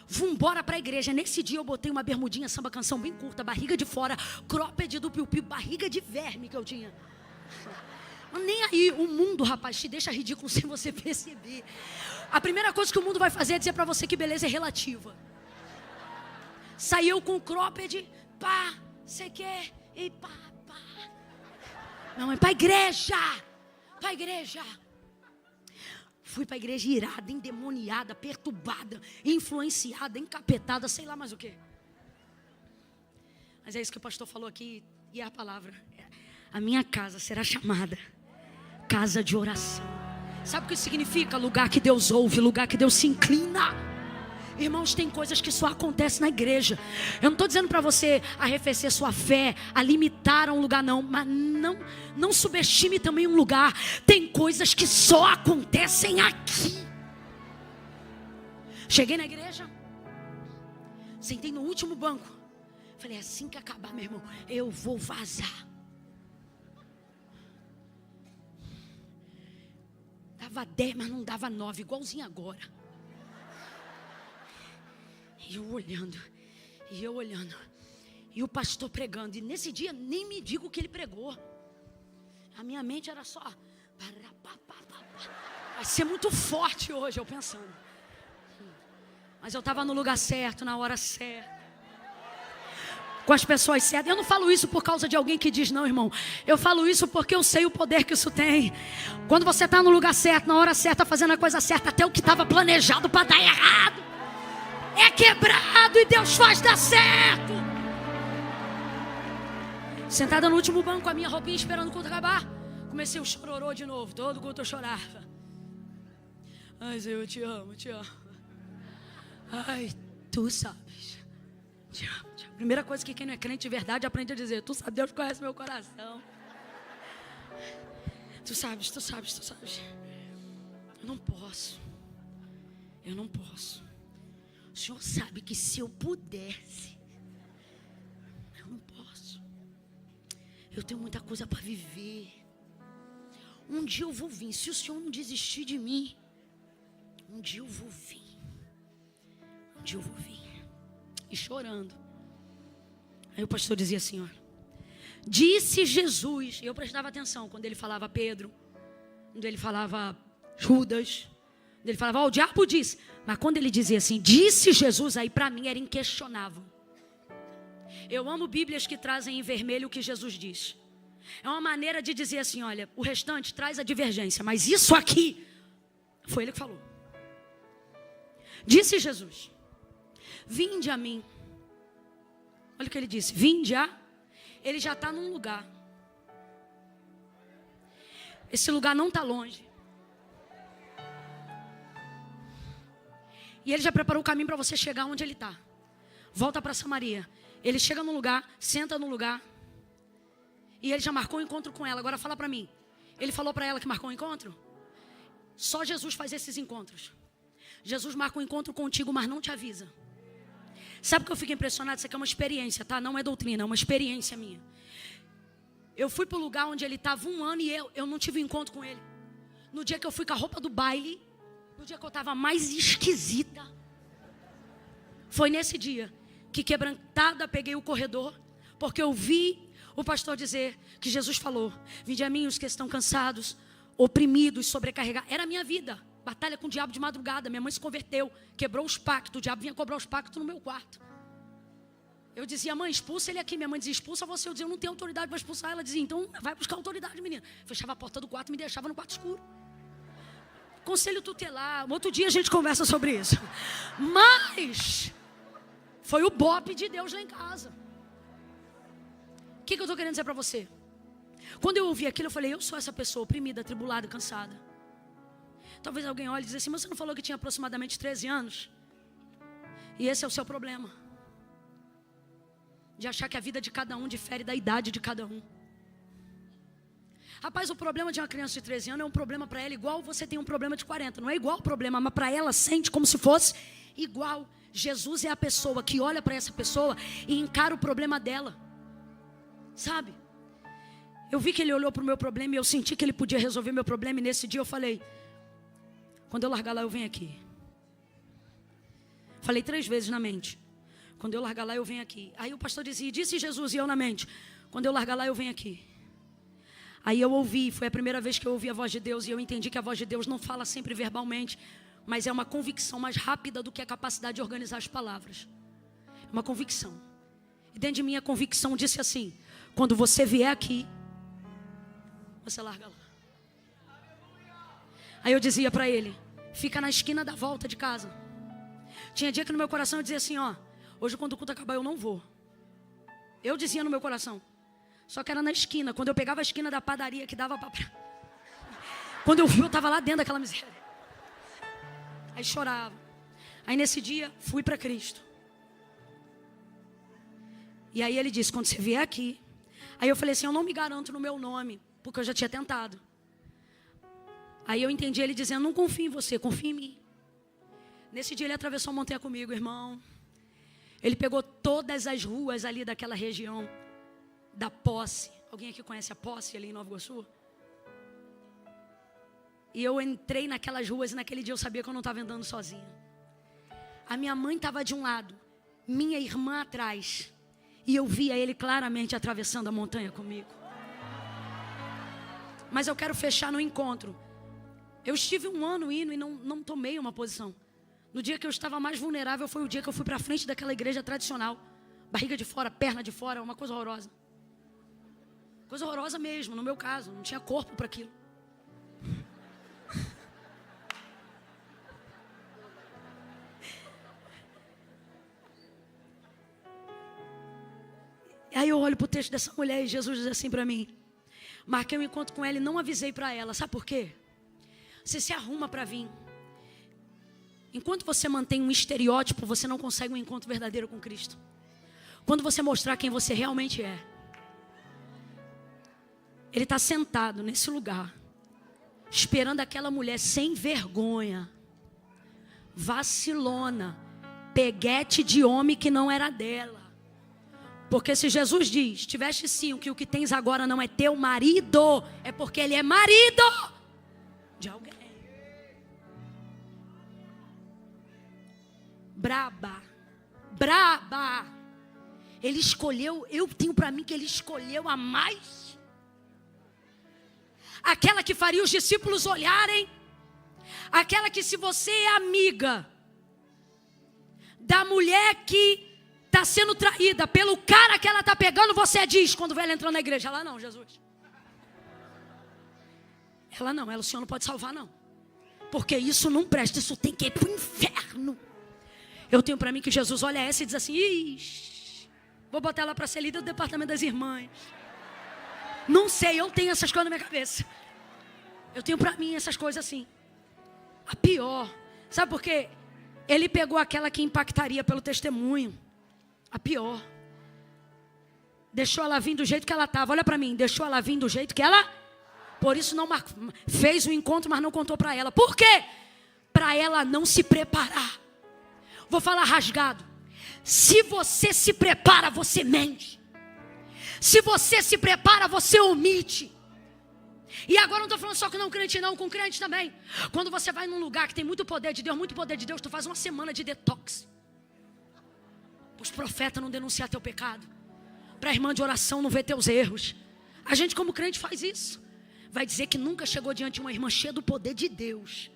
A: vambora pra igreja. Nesse dia eu botei uma bermudinha, samba canção bem curta, barriga de fora, cropped do piu-piu, barriga de verme que eu tinha. Nem aí, o mundo, rapaz, te deixa ridículo sem você perceber. A primeira coisa que o mundo vai fazer é dizer pra você que beleza é relativa. Saiu com cropped, pá, sei que, e pá. Não, é pra igreja. Fui pra igreja irada, endemoniada, perturbada, influenciada, encapetada, sei lá mais o que. Mas é isso que o pastor falou aqui, e é a palavra. A minha casa será chamada casa de oração. Sabe o que significa? Lugar que Deus ouve, lugar que Deus se inclina. Irmãos, tem coisas que só acontecem na igreja. Eu não estou dizendo para você arrefecer sua fé, a limitar a um lugar, não. Mas não subestime também um lugar. Tem coisas que só acontecem aqui. Cheguei na igreja, sentei no último banco. Falei, assim que acabar, meu irmão, eu vou vazar. Dava 10, mas não dava 9, igualzinho agora. E eu olhando. E o pastor pregando. E nesse dia nem me digo o que ele pregou. A minha mente era só, vai ser muito forte hoje, eu pensando. Mas eu estava no lugar certo, na hora certa, com as pessoas certas. Eu não falo isso por causa de alguém que diz não, irmão. Eu falo isso porque eu sei o poder que isso tem. Quando você está no lugar certo, na hora certa, fazendo a coisa certa, até o que estava planejado para dar errado é quebrado e Deus faz dar certo. Sentada no último banco com a minha roupinha, esperando o culto acabar, comecei o chororô de novo. Todo culto eu chorava. Ai, Senhor, eu te amo. Ai, tu sabes. Te amo. Primeira coisa que quem não é crente de verdade aprende a dizer: tu sabe, Deus conhece meu coração. Tu sabes. Eu não posso. O Senhor sabe que se eu pudesse, eu não posso. Eu tenho muita coisa para viver. Um dia eu vou vir. Se o Senhor não desistir de mim, um dia eu vou vir. E chorando. Aí o pastor dizia assim, ó: disse Jesus. E eu prestava atenção quando ele falava Pedro, quando ele falava Judas, quando ele falava, o diabo disse. Mas quando ele dizia assim, disse Jesus, aí para mim era inquestionável. Eu amo Bíblias que trazem em vermelho o que Jesus diz. É uma maneira de dizer assim, olha, o restante traz a divergência, mas isso aqui foi ele que falou. Disse Jesus: vinde a mim. Olha o que ele disse, vinde a. Ele já está num lugar. Esse lugar não está longe. E ele já preparou o caminho para você chegar onde ele está. Volta para Samaria. Ele chega no lugar, senta no lugar. E ele já marcou um encontro com ela. Agora fala para mim. Ele falou para ela que marcou um encontro? Só Jesus faz esses encontros. Jesus marca um encontro contigo, mas não te avisa. Sabe o que eu fico impressionado? Isso aqui é uma experiência, tá? Não é doutrina, é uma experiência minha. Eu fui para o lugar onde ele estava 1 ano e eu não tive um encontro com ele. No dia que eu fui com a roupa do baile, no dia que eu estava mais esquisita, foi nesse dia que, quebrantada, peguei o corredor, porque eu vi o pastor dizer que Jesus falou: vinde a mim os que estão cansados, oprimidos, sobrecarregados. Era a minha vida, batalha com o diabo de madrugada. Minha mãe se converteu, quebrou os pactos, o diabo vinha cobrar os pactos no meu quarto. Eu dizia, mãe, expulsa ele aqui. Minha mãe dizia, expulsa você. Eu dizia, eu não tenho autoridade para expulsar. Ela dizia, então vai buscar autoridade, menina. Fechava a porta do quarto e me deixava no quarto escuro. Conselho tutelar. Outro dia a gente conversa sobre isso. Mas foi o bope de Deus lá em casa. O que eu estou querendo dizer para você? Quando eu ouvi aquilo, eu falei, eu sou essa pessoa oprimida, atribulada, cansada. Talvez alguém olhe e diga assim, mas você não falou que tinha aproximadamente 13 anos? E esse é o seu problema. De achar que a vida de cada um difere da idade de cada um. Rapaz, o problema de uma criança de 13 anos é um problema para ela igual você tem um problema de 40. Não é igual o problema, mas para ela sente como se fosse igual. Jesus é a pessoa que olha para essa pessoa e encara o problema dela. Sabe? Eu vi que ele olhou para o meu problema e eu senti que ele podia resolver meu problema. E nesse dia eu falei, quando eu largar lá eu venho aqui. Falei 3 vezes na mente. Quando eu largar lá eu venho aqui. Aí o pastor dizia, disse Jesus, e eu na mente, quando eu largar lá eu venho aqui. Aí eu ouvi, foi a primeira vez que eu ouvi a voz de Deus. E eu entendi que a voz de Deus não fala sempre verbalmente, mas é uma convicção mais rápida do que a capacidade de organizar as palavras. Uma convicção. E dentro de mim a convicção disse assim, quando você vier aqui, você larga lá. Aí eu dizia para ele, fica na esquina da volta de casa. Tinha dia que no meu coração eu dizia assim, ó, hoje quando o culto acabar eu não vou. Eu dizia no meu coração. Só que era na esquina. Quando eu pegava a esquina da padaria que dava para... Quando eu vi, eu estava lá dentro daquela miséria. Aí chorava. Aí nesse dia, fui para Cristo. E aí ele disse, quando você vier aqui... Aí eu falei assim, eu não me garanto no meu nome, porque eu já tinha tentado. Aí eu entendi ele dizendo, não confio em você, confia em mim. Nesse dia ele atravessou a montanha comigo, irmão. Ele pegou todas as ruas ali daquela região da Posse. Alguém aqui conhece a Posse ali em Nova Iguaçu? E eu entrei naquelas ruas e naquele dia eu sabia que eu não estava andando sozinha. A minha mãe estava de um lado, minha irmã atrás. E eu via ele claramente atravessando a montanha comigo. Mas eu quero fechar no encontro. Eu estive 1 ano indo e não tomei uma posição. No dia que eu estava mais vulnerável foi o dia que eu fui para frente daquela igreja tradicional. Barriga de fora, perna de fora, uma coisa horrorosa. Coisa horrorosa mesmo, no meu caso. Não tinha corpo para aquilo. Aí eu olho para o texto dessa mulher e Jesus diz assim para mim. Marquei um encontro com ela e não avisei para ela. Sabe por quê? Você se arruma para vir. Enquanto você mantém um estereótipo, você não consegue um encontro verdadeiro com Cristo. Quando você mostrar quem você realmente é. Ele está sentado nesse lugar, esperando aquela mulher sem vergonha, vacilona, peguete de homem que não era dela. Porque se Jesus diz, tiveste sim, que o que tens agora não é teu marido, é porque ele é marido de alguém. Braba. Ele escolheu, eu tenho para mim que ele escolheu a mais. Aquela que faria os discípulos olharem. Aquela que se você é amiga da mulher que está sendo traída pelo cara que ela está pegando, você diz quando vê ela entrando na igreja. Ela não, Jesus. Ela não, o Senhor não pode salvar não. Porque isso não presta, isso tem que ir para o inferno. Eu tenho para mim que Jesus olha essa e diz assim, ixi, vou botar ela para ser líder do departamento das irmãs. Não sei, eu tenho essas coisas na minha cabeça. Eu tenho para mim essas coisas assim. A pior, sabe por quê? Ele pegou aquela que impactaria pelo testemunho. A pior. Deixou ela vir do jeito que ela estava. Olha para mim, deixou ela vir do jeito que ela... Por isso não fez o encontro, mas não contou para ela. Por quê? Para ela não se preparar. Vou falar rasgado. Se você se prepara, você mente. Se você se prepara, você omite. E agora não estou falando só com não crente não, com crente também. Quando você vai num lugar que tem muito poder de Deus, tu faz uma semana de detox. Para os profetas não denunciar teu pecado. Para a irmã de oração não ver teus erros. A gente como crente faz isso. Vai dizer que nunca chegou diante de uma irmã cheia do poder de Deus.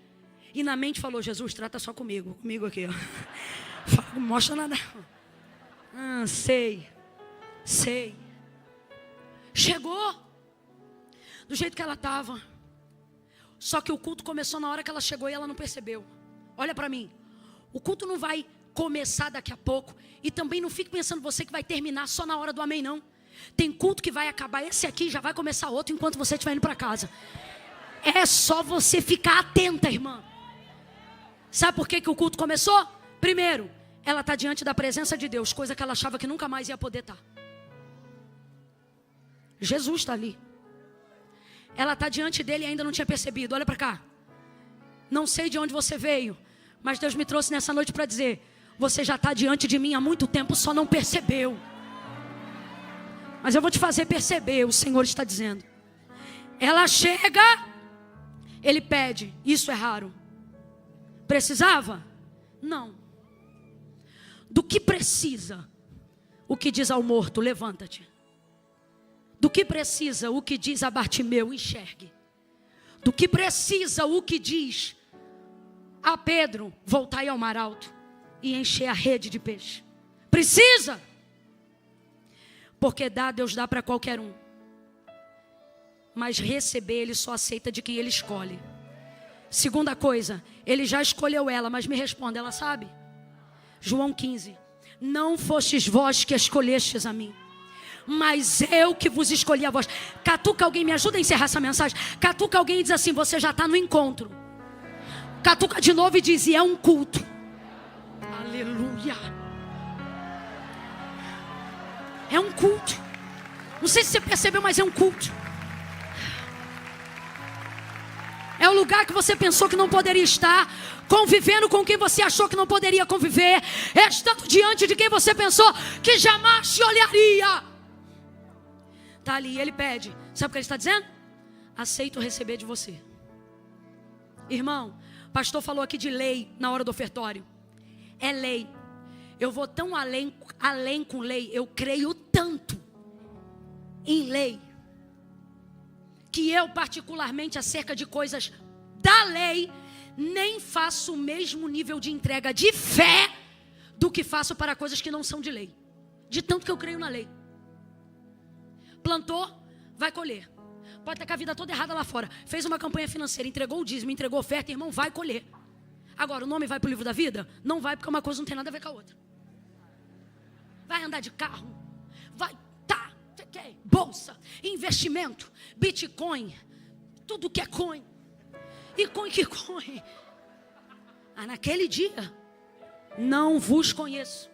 A: E na mente falou, Jesus, trata só comigo. Comigo aqui, ó. Não mostra nada. Sei. Chegou. Do jeito que ela estava. Só que o culto começou na hora que ela chegou e ela não percebeu. Olha para mim. O culto não vai começar daqui a pouco. E também não fique pensando você que vai terminar só na hora do amém, não. Tem culto que vai acabar esse aqui e já vai começar outro enquanto você estiver indo para casa. É só você ficar atenta, irmã. Sabe por que o culto começou? Primeiro, ela está diante da presença de Deus, coisa que ela achava que nunca mais ia poder estar. Jesus está ali. Ela está diante dele e ainda não tinha percebido. Olha para cá. Não sei de onde você veio, mas Deus me trouxe nessa noite para dizer: você já está diante de mim há muito tempo, só não percebeu. Mas eu vou te fazer perceber, o Senhor está dizendo. Ela chega, ele pede. Isso é raro. Precisava? Não. Do que precisa? O que diz ao morto, levanta-te. Do que precisa? O que diz a Bartimeu, enxergue. Do que precisa? O que diz a Pedro, voltai ao mar alto e encher a rede de peixe. Precisa? Porque Deus dá para qualquer um. Mas receber, Ele só aceita de quem Ele escolhe. Segunda coisa, Ele já escolheu ela, mas me responda, ela sabe? João 15. Não fostes vós que escolhestes a mim, mas eu que vos escolhi a vós. Catuca alguém, me ajuda a encerrar essa mensagem. Catuca alguém e diz assim: você já está no encontro. Catuca de novo e diz: e é um culto. Aleluia. É um culto. Não sei se você percebeu, mas é um culto. É o lugar que você pensou que não poderia estar, convivendo com quem você achou que não poderia conviver, estando diante de quem você pensou que jamais te olharia. Está ali, ele pede. Sabe o que ele está dizendo? Aceito receber de você. Irmão, o pastor falou aqui de lei na hora do ofertório. É lei. Eu vou tão além com lei, eu creio tanto em lei, que eu particularmente acerca de coisas da lei, nem faço o mesmo nível de entrega de fé do que faço para coisas que não são de lei. De tanto que eu creio na lei. Plantou, vai colher. Pode estar com a vida toda errada lá fora. Fez uma campanha financeira, entregou o dízimo, entregou a oferta, irmão, vai colher. Agora, o nome vai para o livro da vida? Não vai, porque uma coisa não tem nada a ver com a outra. Vai andar de carro, vai, tá, bolsa, investimento, Bitcoin, tudo que é coin. E coin que coin. Ah, naquele dia, não vos conheço.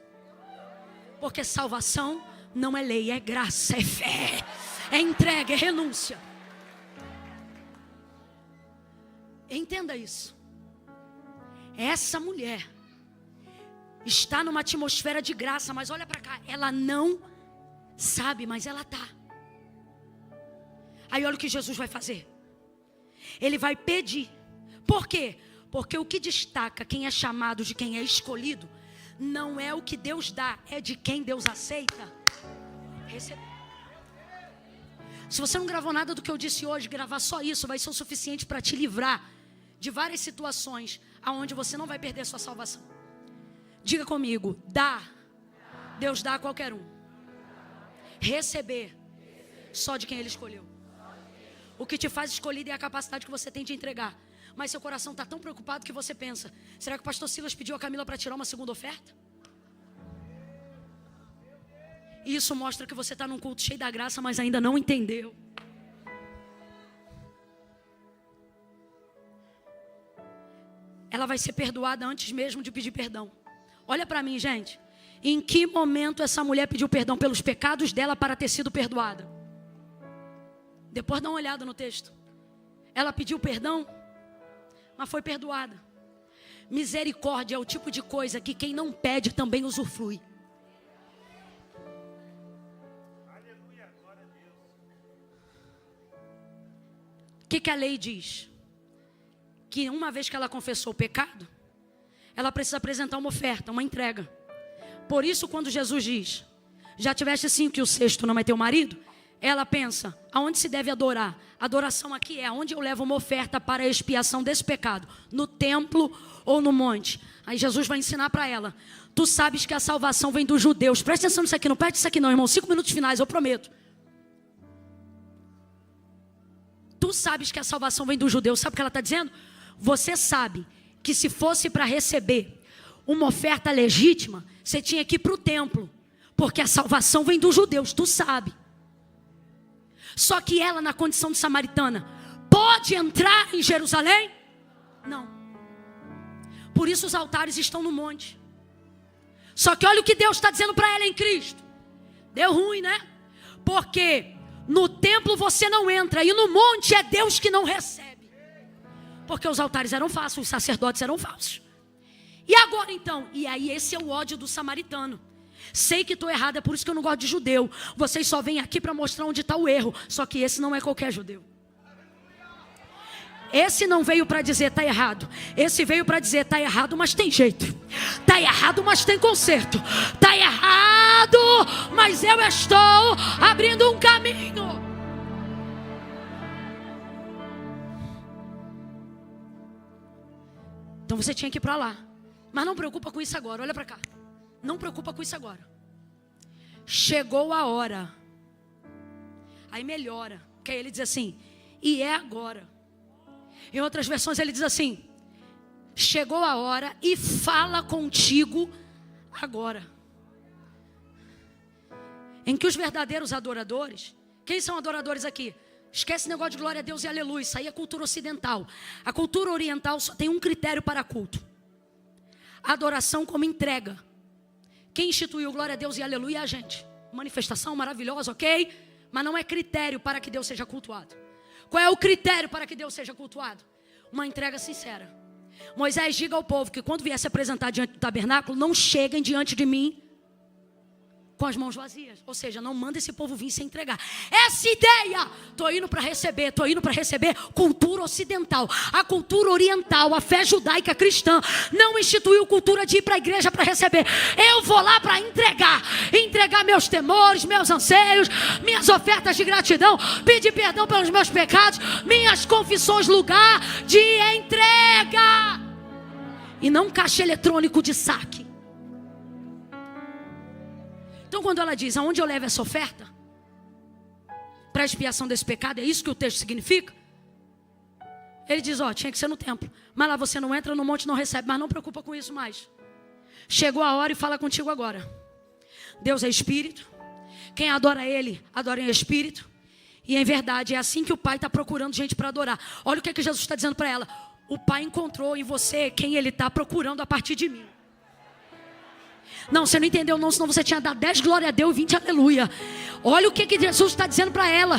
A: Porque salvação não é lei, é graça, é fé, é entrega, é renúncia. Entenda isso. Essa mulher está numa atmosfera de graça, mas olha para cá, ela não sabe, mas ela está. Aí olha o que Jesus vai fazer. Ele vai pedir. Por quê? Porque o que destaca quem é chamado de quem é escolhido não é o que Deus dá, é de quem Deus aceita receber. Se você não gravou nada do que eu disse hoje, gravar só isso vai ser o suficiente para te livrar de várias situações aonde você não vai perder sua salvação. Diga comigo, dá. Deus dá a qualquer um. Receber só de quem Ele escolheu. O que te faz escolhido é a capacidade que você tem de entregar. Mas seu coração está tão preocupado que você pensa: será que o pastor Silas pediu a Camila para tirar uma segunda oferta? Isso mostra que você está num culto cheio da graça, mas ainda não entendeu. Ela vai ser perdoada antes mesmo de pedir perdão. Olha para mim, gente. Em que momento essa mulher pediu perdão pelos pecados dela para ter sido perdoada? Depois dá uma olhada no texto. Ela pediu perdão, mas foi perdoada. Misericórdia é o tipo de coisa que quem não pede também usufrui.
B: Aleluia, glória a Deus.
A: O que a lei diz? Que uma vez que ela confessou o pecado, ela precisa apresentar uma oferta, uma entrega. Por isso, quando Jesus diz: já tiveste 5 e o sexto não é teu marido, ela pensa: aonde se deve adorar? Adoração aqui é aonde eu levo uma oferta para a expiação desse pecado, no templo ou no monte. Aí Jesus vai ensinar para ela: tu sabes que a salvação vem dos judeus. Presta atenção nisso aqui, não perde isso aqui não, irmão. 5 minutos finais, eu prometo. tu sabes que a salvação vem dos judeus. Sabe o que ela está dizendo? Você sabe que se fosse para receber uma oferta legítima, você tinha que ir para o templo, porque a salvação vem dos judeus, tu sabe. Só que ela, na condição de samaritana, pode entrar em Jerusalém? Não. Por isso os altares estão no monte. Só que olha o que Deus está dizendo para ela em Cristo. Deu ruim, né? Porque no templo você não entra, e no monte é Deus que não recebe. Porque os altares eram falsos, os sacerdotes eram falsos. E agora então? E aí esse é o ódio do samaritano. Sei que estou errada, é por isso que eu não gosto de judeu. Vocês só vêm aqui para mostrar onde está o erro. Só que esse não é qualquer judeu. Esse não veio para dizer está errado. Esse veio para dizer está errado, mas tem jeito. Está errado, mas tem conserto. Está errado, mas eu estou abrindo um caminho. Então você tinha que ir para lá. Mas não preocupa com isso agora, olha para cá. Não preocupa com isso agora. Chegou a hora. Aí melhora. Porque aí ele diz assim, e é agora. Em outras versões ele diz assim, chegou a hora e fala contigo agora. Em que os verdadeiros adoradores, quem são adoradores aqui? Esquece esse negócio de glória a Deus e aleluia, isso aí é cultura ocidental. A cultura oriental só tem um critério para culto. Adoração como entrega. Quem instituiu glória a Deus e aleluia é a gente. Manifestação maravilhosa, ok? Mas não é critério para que Deus seja cultuado. Qual é o critério para que Deus seja cultuado? Uma entrega sincera. Moisés, diga ao povo que quando vier se apresentar diante do tabernáculo, não cheguem diante de mim com as mãos vazias. Ou seja, não manda esse povo vir se entregar. Essa ideia, estou indo para receber cultura ocidental. A cultura oriental, a fé judaica cristã, não instituiu cultura de ir para a igreja para receber. Eu vou lá para entregar meus temores, meus anseios, minhas ofertas de gratidão, pedir perdão pelos meus pecados, minhas confissões, lugar de entrega. E não caixa eletrônico de saque. Então quando ela diz, aonde eu levo essa oferta? Para a expiação desse pecado, é isso que o texto significa? Ele diz, tinha que ser no templo. Mas lá você não entra, no monte não recebe. Mas não preocupa com isso mais. Chegou a hora e fala contigo agora. Deus é espírito. Quem adora Ele, adora em espírito. E em verdade, é assim que o Pai está procurando gente para adorar. Olha o que Jesus está dizendo para ela. O Pai encontrou em você quem Ele está procurando a partir de mim. Não, você não entendeu não, senão você tinha dado 10 glória a Deus e 20 aleluia. Olha o que Jesus está dizendo para ela.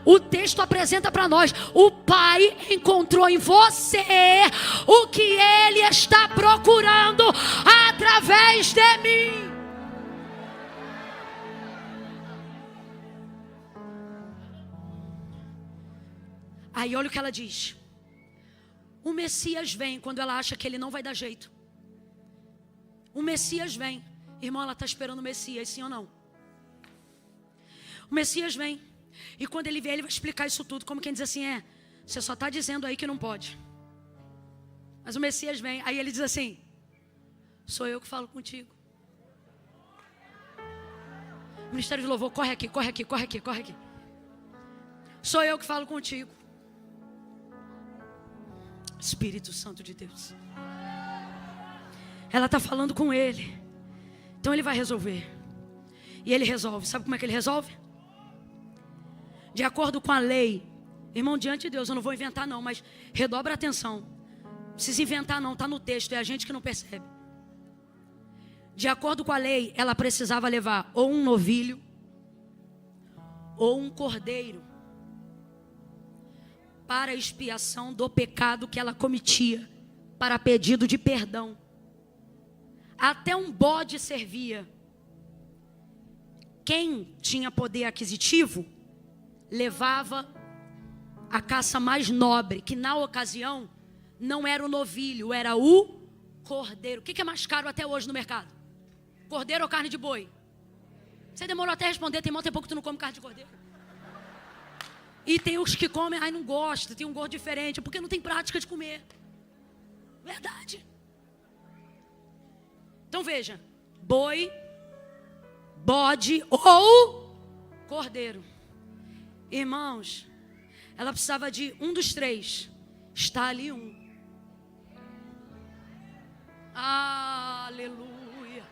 A: O texto apresenta para nós. O Pai encontrou em você o que Ele está procurando através de mim. Aí olha o que ela diz. O Messias vem quando ela acha que ele não vai dar jeito. O Messias vem. Irmão, ela está esperando o Messias, sim ou não? O Messias vem. E quando ele vier, ele vai explicar isso tudo. Como quem diz assim, você só está dizendo aí que não pode. Mas o Messias vem. Aí ele diz assim, sou eu que falo contigo. Ministério de Louvor, corre aqui. Sou eu que falo contigo. Espírito Santo de Deus. Ela está falando com ele. Então ele vai resolver. E ele resolve. Sabe como é que ele resolve? De acordo com a lei. Irmão, diante de Deus, eu não vou inventar não, mas redobra a atenção. Não precisa inventar não, está no texto, é a gente que não percebe. De acordo com a lei, ela precisava levar ou um novilho, ou um cordeiro, para a expiação do pecado que ela cometia, para pedido de perdão. Até um bode servia. Quem tinha poder aquisitivo, levava a caça mais nobre, que na ocasião não era o novilho, era o cordeiro. O que é mais caro até hoje no mercado? Cordeiro ou carne de boi? Você demorou até a responder, tem muito tempo que tu não come carne de cordeiro. E tem os que comem, não gosta, tem um gosto diferente, porque não tem prática de comer. Verdade. Então veja, boi, bode ou cordeiro. Irmãos, Ela precisava de um dos três. Está ali um. Aleluia.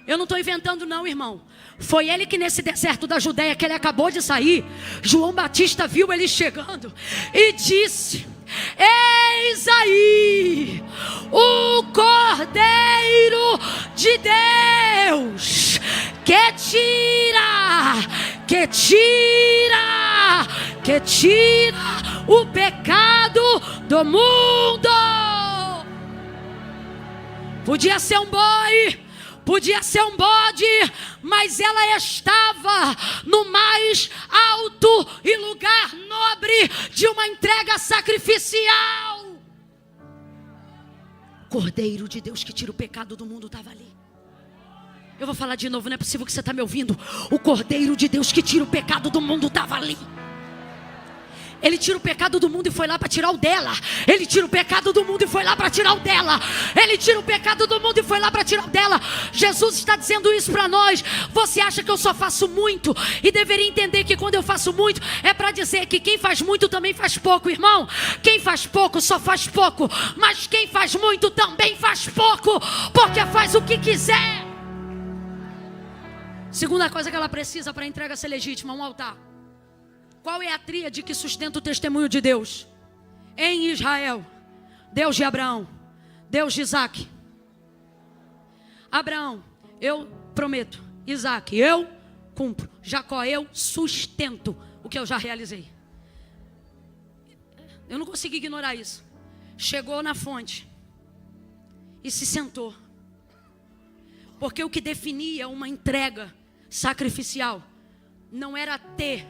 A: Eu não estou inventando não, irmão. Foi ele que nesse deserto da Judéia, que ele acabou de sair, João Batista viu ele chegando e disse: eis aí o Cordeiro de Deus que tira o pecado do mundo. Podia ser um boi, podia ser um bode, mas ela estava no mais alto e lugar nobre de uma entrega sacrificial. Cordeiro de Deus que tira o pecado do mundo estava ali. Eu vou falar de novo, não é possível que você está me ouvindo. O Cordeiro de Deus que tira o pecado do mundo estava ali. Ele tira o pecado do mundo e foi lá para tirar o dela. Ele tira o pecado do mundo e foi lá para tirar o dela. Ele tira o pecado do mundo e foi lá para tirar o dela. Jesus está dizendo isso para nós. Você acha que eu só faço muito? E deveria entender que quando eu faço muito é para dizer que quem faz muito também faz pouco, irmão. Quem faz pouco só faz pouco, mas quem faz muito também faz pouco, porque faz o que quiser. Segunda coisa que ela precisa para a entrega ser legítima: um altar. Qual é a tríade que sustenta o testemunho de Deus? Em Israel, Deus de Abraão, Deus de Isaac. Abraão, eu prometo. Isaac, eu cumpro. Jacó, eu sustento o que eu já realizei. Eu não consegui ignorar isso. Chegou na fonte e se sentou. Porque o que definia uma entrega sacrificial não era ter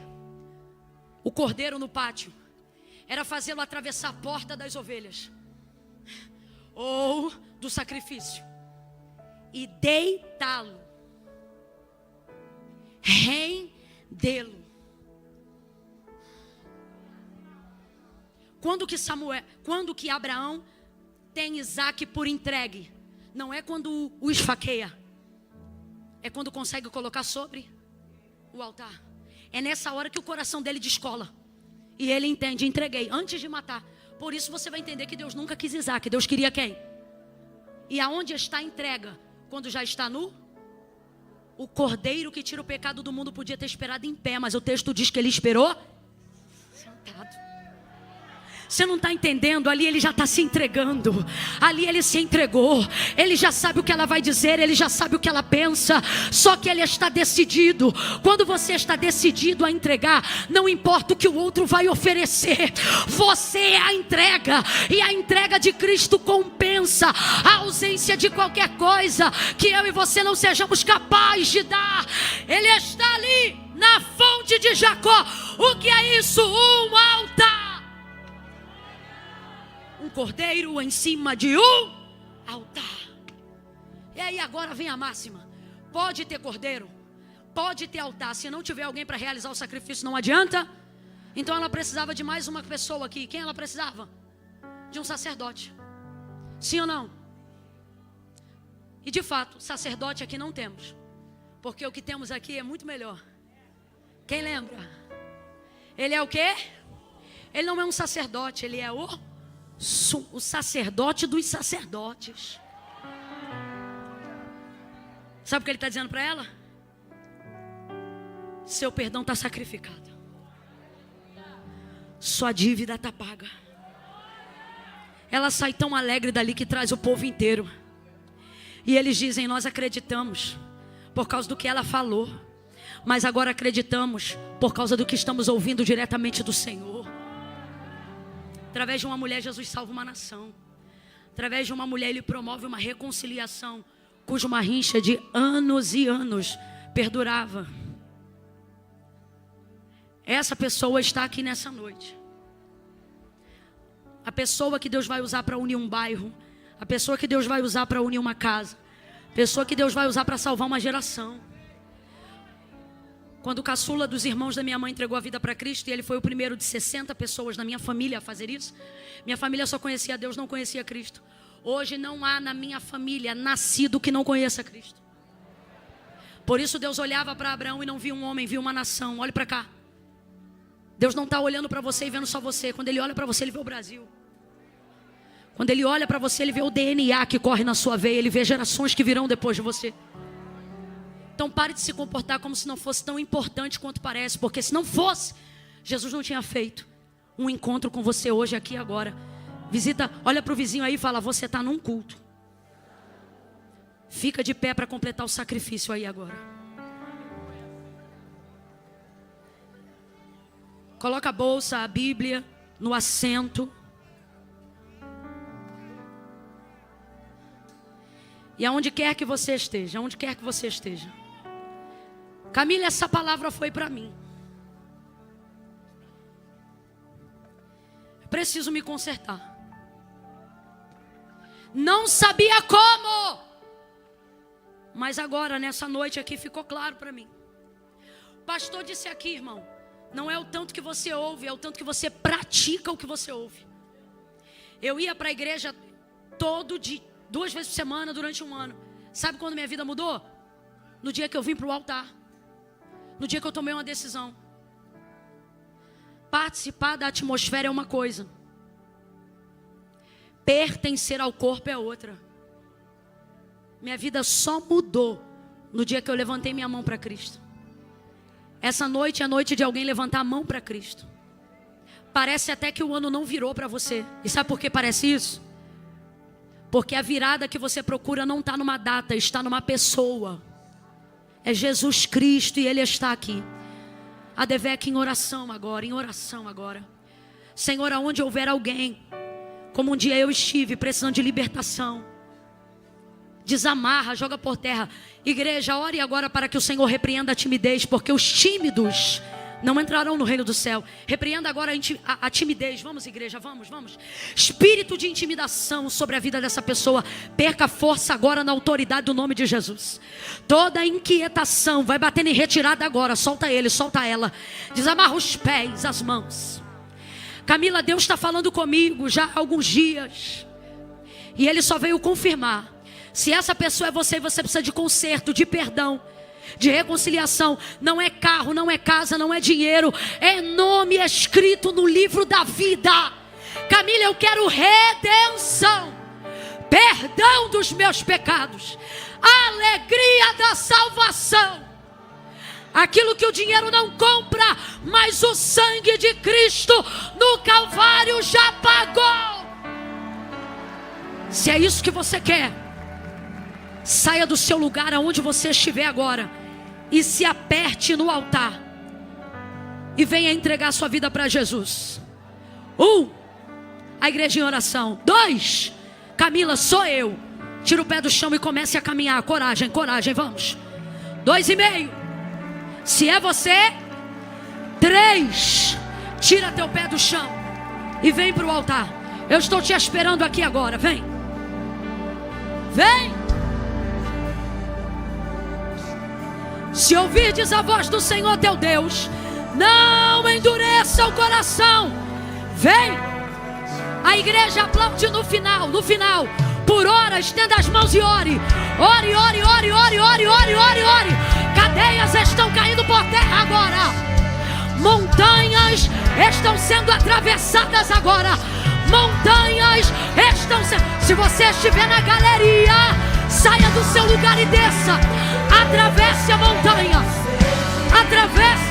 A: o cordeiro no pátio, era fazê-lo atravessar a porta das ovelhas ou do sacrifício e deitá-lo, rendê-lo. Quando que Abraão tem Isaac por entregue? Não é quando o esfaqueia, é quando consegue colocar sobre o altar. É nessa hora que o coração dele descola. E ele entende: entreguei antes de matar. Por isso você vai entender que Deus nunca quis Isaac. Deus queria quem? E aonde está a entrega? Quando já está nu? O cordeiro que tira o pecado do mundo podia ter esperado em pé, mas o texto diz que ele esperou sentado. Você não está entendendo? Ali ele já está se entregando. Ali ele se entregou. Ele já sabe o que ela vai dizer. Ele já sabe o que ela pensa. Só que ele está decidido. Quando você está decidido a entregar, não importa o que o outro vai oferecer, você é a entrega. E a entrega de Cristo compensa a ausência de qualquer coisa que eu e você não sejamos capazes de dar. Ele está ali na fonte de Jacó. O que é isso? Um altar. Um cordeiro em cima de um altar. E aí agora vem a máxima: pode ter cordeiro, pode ter altar, se não tiver alguém para realizar o sacrifício não adianta. Então ela precisava de mais uma pessoa aqui. Quem ela precisava? De um sacerdote. Sim ou não? E de fato, sacerdote aqui não temos, porque o que temos aqui é muito melhor. Quem lembra? Ele é o quê? Ele não é um sacerdote, ele é o sacerdote dos sacerdotes. Sabe o que ele está dizendo para ela? Seu perdão está sacrificado, sua dívida está paga. Ela sai tão alegre dali que traz o povo inteiro. E eles dizem: nós acreditamos por causa do que ela falou, mas agora acreditamos por causa do que estamos ouvindo diretamente do Senhor. Através de uma mulher, Jesus salva uma nação. Através de uma mulher, Ele promove uma reconciliação cuja uma rincha de anos e anos perdurava. Essa pessoa está aqui nessa noite. A pessoa que Deus vai usar para unir um bairro. A pessoa que Deus vai usar para unir uma casa. A pessoa que Deus vai usar para salvar uma geração. Quando o caçula dos irmãos da minha mãe entregou a vida para Cristo, e ele foi o primeiro de 60 pessoas na minha família a fazer isso. Minha família só conhecia Deus, não conhecia Cristo. Hoje não há na minha família nascido que não conheça Cristo. Por isso Deus olhava para Abraão e não via um homem, via uma nação. Olhe para cá. Deus não está olhando para você e vendo só você. Quando Ele olha para você, Ele vê o Brasil. Quando Ele olha para você, Ele vê o DNA que corre na sua veia. Ele vê gerações que virão depois de você. Então pare de se comportar como se não fosse tão importante quanto parece. Porque se não fosse, Jesus não tinha feito um encontro com você hoje, aqui e agora. Visita, olha para o vizinho aí e fala: você está num culto. Fica de pé para completar o sacrifício aí agora. Coloca a bolsa, a Bíblia no assento. E aonde quer que você esteja, aonde quer que você esteja. Camila, essa palavra foi para mim. Preciso me consertar. Não sabia como. Mas agora, nessa noite aqui, ficou claro para mim. O pastor disse aqui, irmão, não é o tanto que você ouve, é o tanto que você pratica o que você ouve. Eu ia para a igreja todo dia, 2 vezes por semana, durante um ano. Sabe quando minha vida mudou? No dia que eu vim para o altar. No dia que eu tomei uma decisão. Participar da atmosfera é uma coisa. Pertencer ao corpo é outra. Minha vida só mudou no dia que eu levantei minha mão para Cristo. Essa noite é a noite de alguém levantar a mão para Cristo. Parece até que o ano não virou para você. E sabe por que parece isso? Porque a virada que você procura não está numa data, está numa pessoa. É Jesus Cristo e Ele está aqui. A Devec em oração agora, em oração agora. Senhor, aonde houver alguém, como um dia eu estive, precisando de libertação, desamarra, joga por terra. Igreja, ore agora para que o Senhor repreenda a timidez, porque os tímidos não entrarão no reino do céu. Repreenda agora a timidez. Vamos, igreja, vamos. Espírito de intimidação sobre a vida dessa pessoa, perca força agora na autoridade do nome de Jesus. Toda inquietação vai batendo em retirada agora. Solta ele, solta ela. Desamarra os pés, as mãos. Camila, Deus está falando comigo já há alguns dias. E Ele só veio confirmar. Se essa pessoa é você, você precisa de conserto, de perdão, de reconciliação. Não é carro, não é casa, não é dinheiro. É nome escrito no livro da vida. Camila, eu quero redenção, perdão dos meus pecados, alegria da salvação. Aquilo que o dinheiro não compra, mas o sangue de Cristo no Calvário já pagou. Se é isso que você quer, saia do seu lugar aonde você estiver agora e se aperte no altar e venha entregar sua vida para Jesus. 1, a igreja em oração. 2, Camila, sou eu. Tira o pé do chão e comece a caminhar. Coragem, vamos. 2,5. Se é você. 3, tira teu pé do chão e vem para o altar. Eu estou te esperando aqui agora. Vem. Se ouvirdes a voz do Senhor teu Deus, não endureça o coração. Vem. A igreja aplaude no final. Por hora, estenda as mãos e ore. Ore. Cadeias estão caindo por terra agora. Montanhas estão sendo atravessadas agora. Se você estiver na galeria, saia do seu lugar e desça. Atravesse a montanha. Atravesse.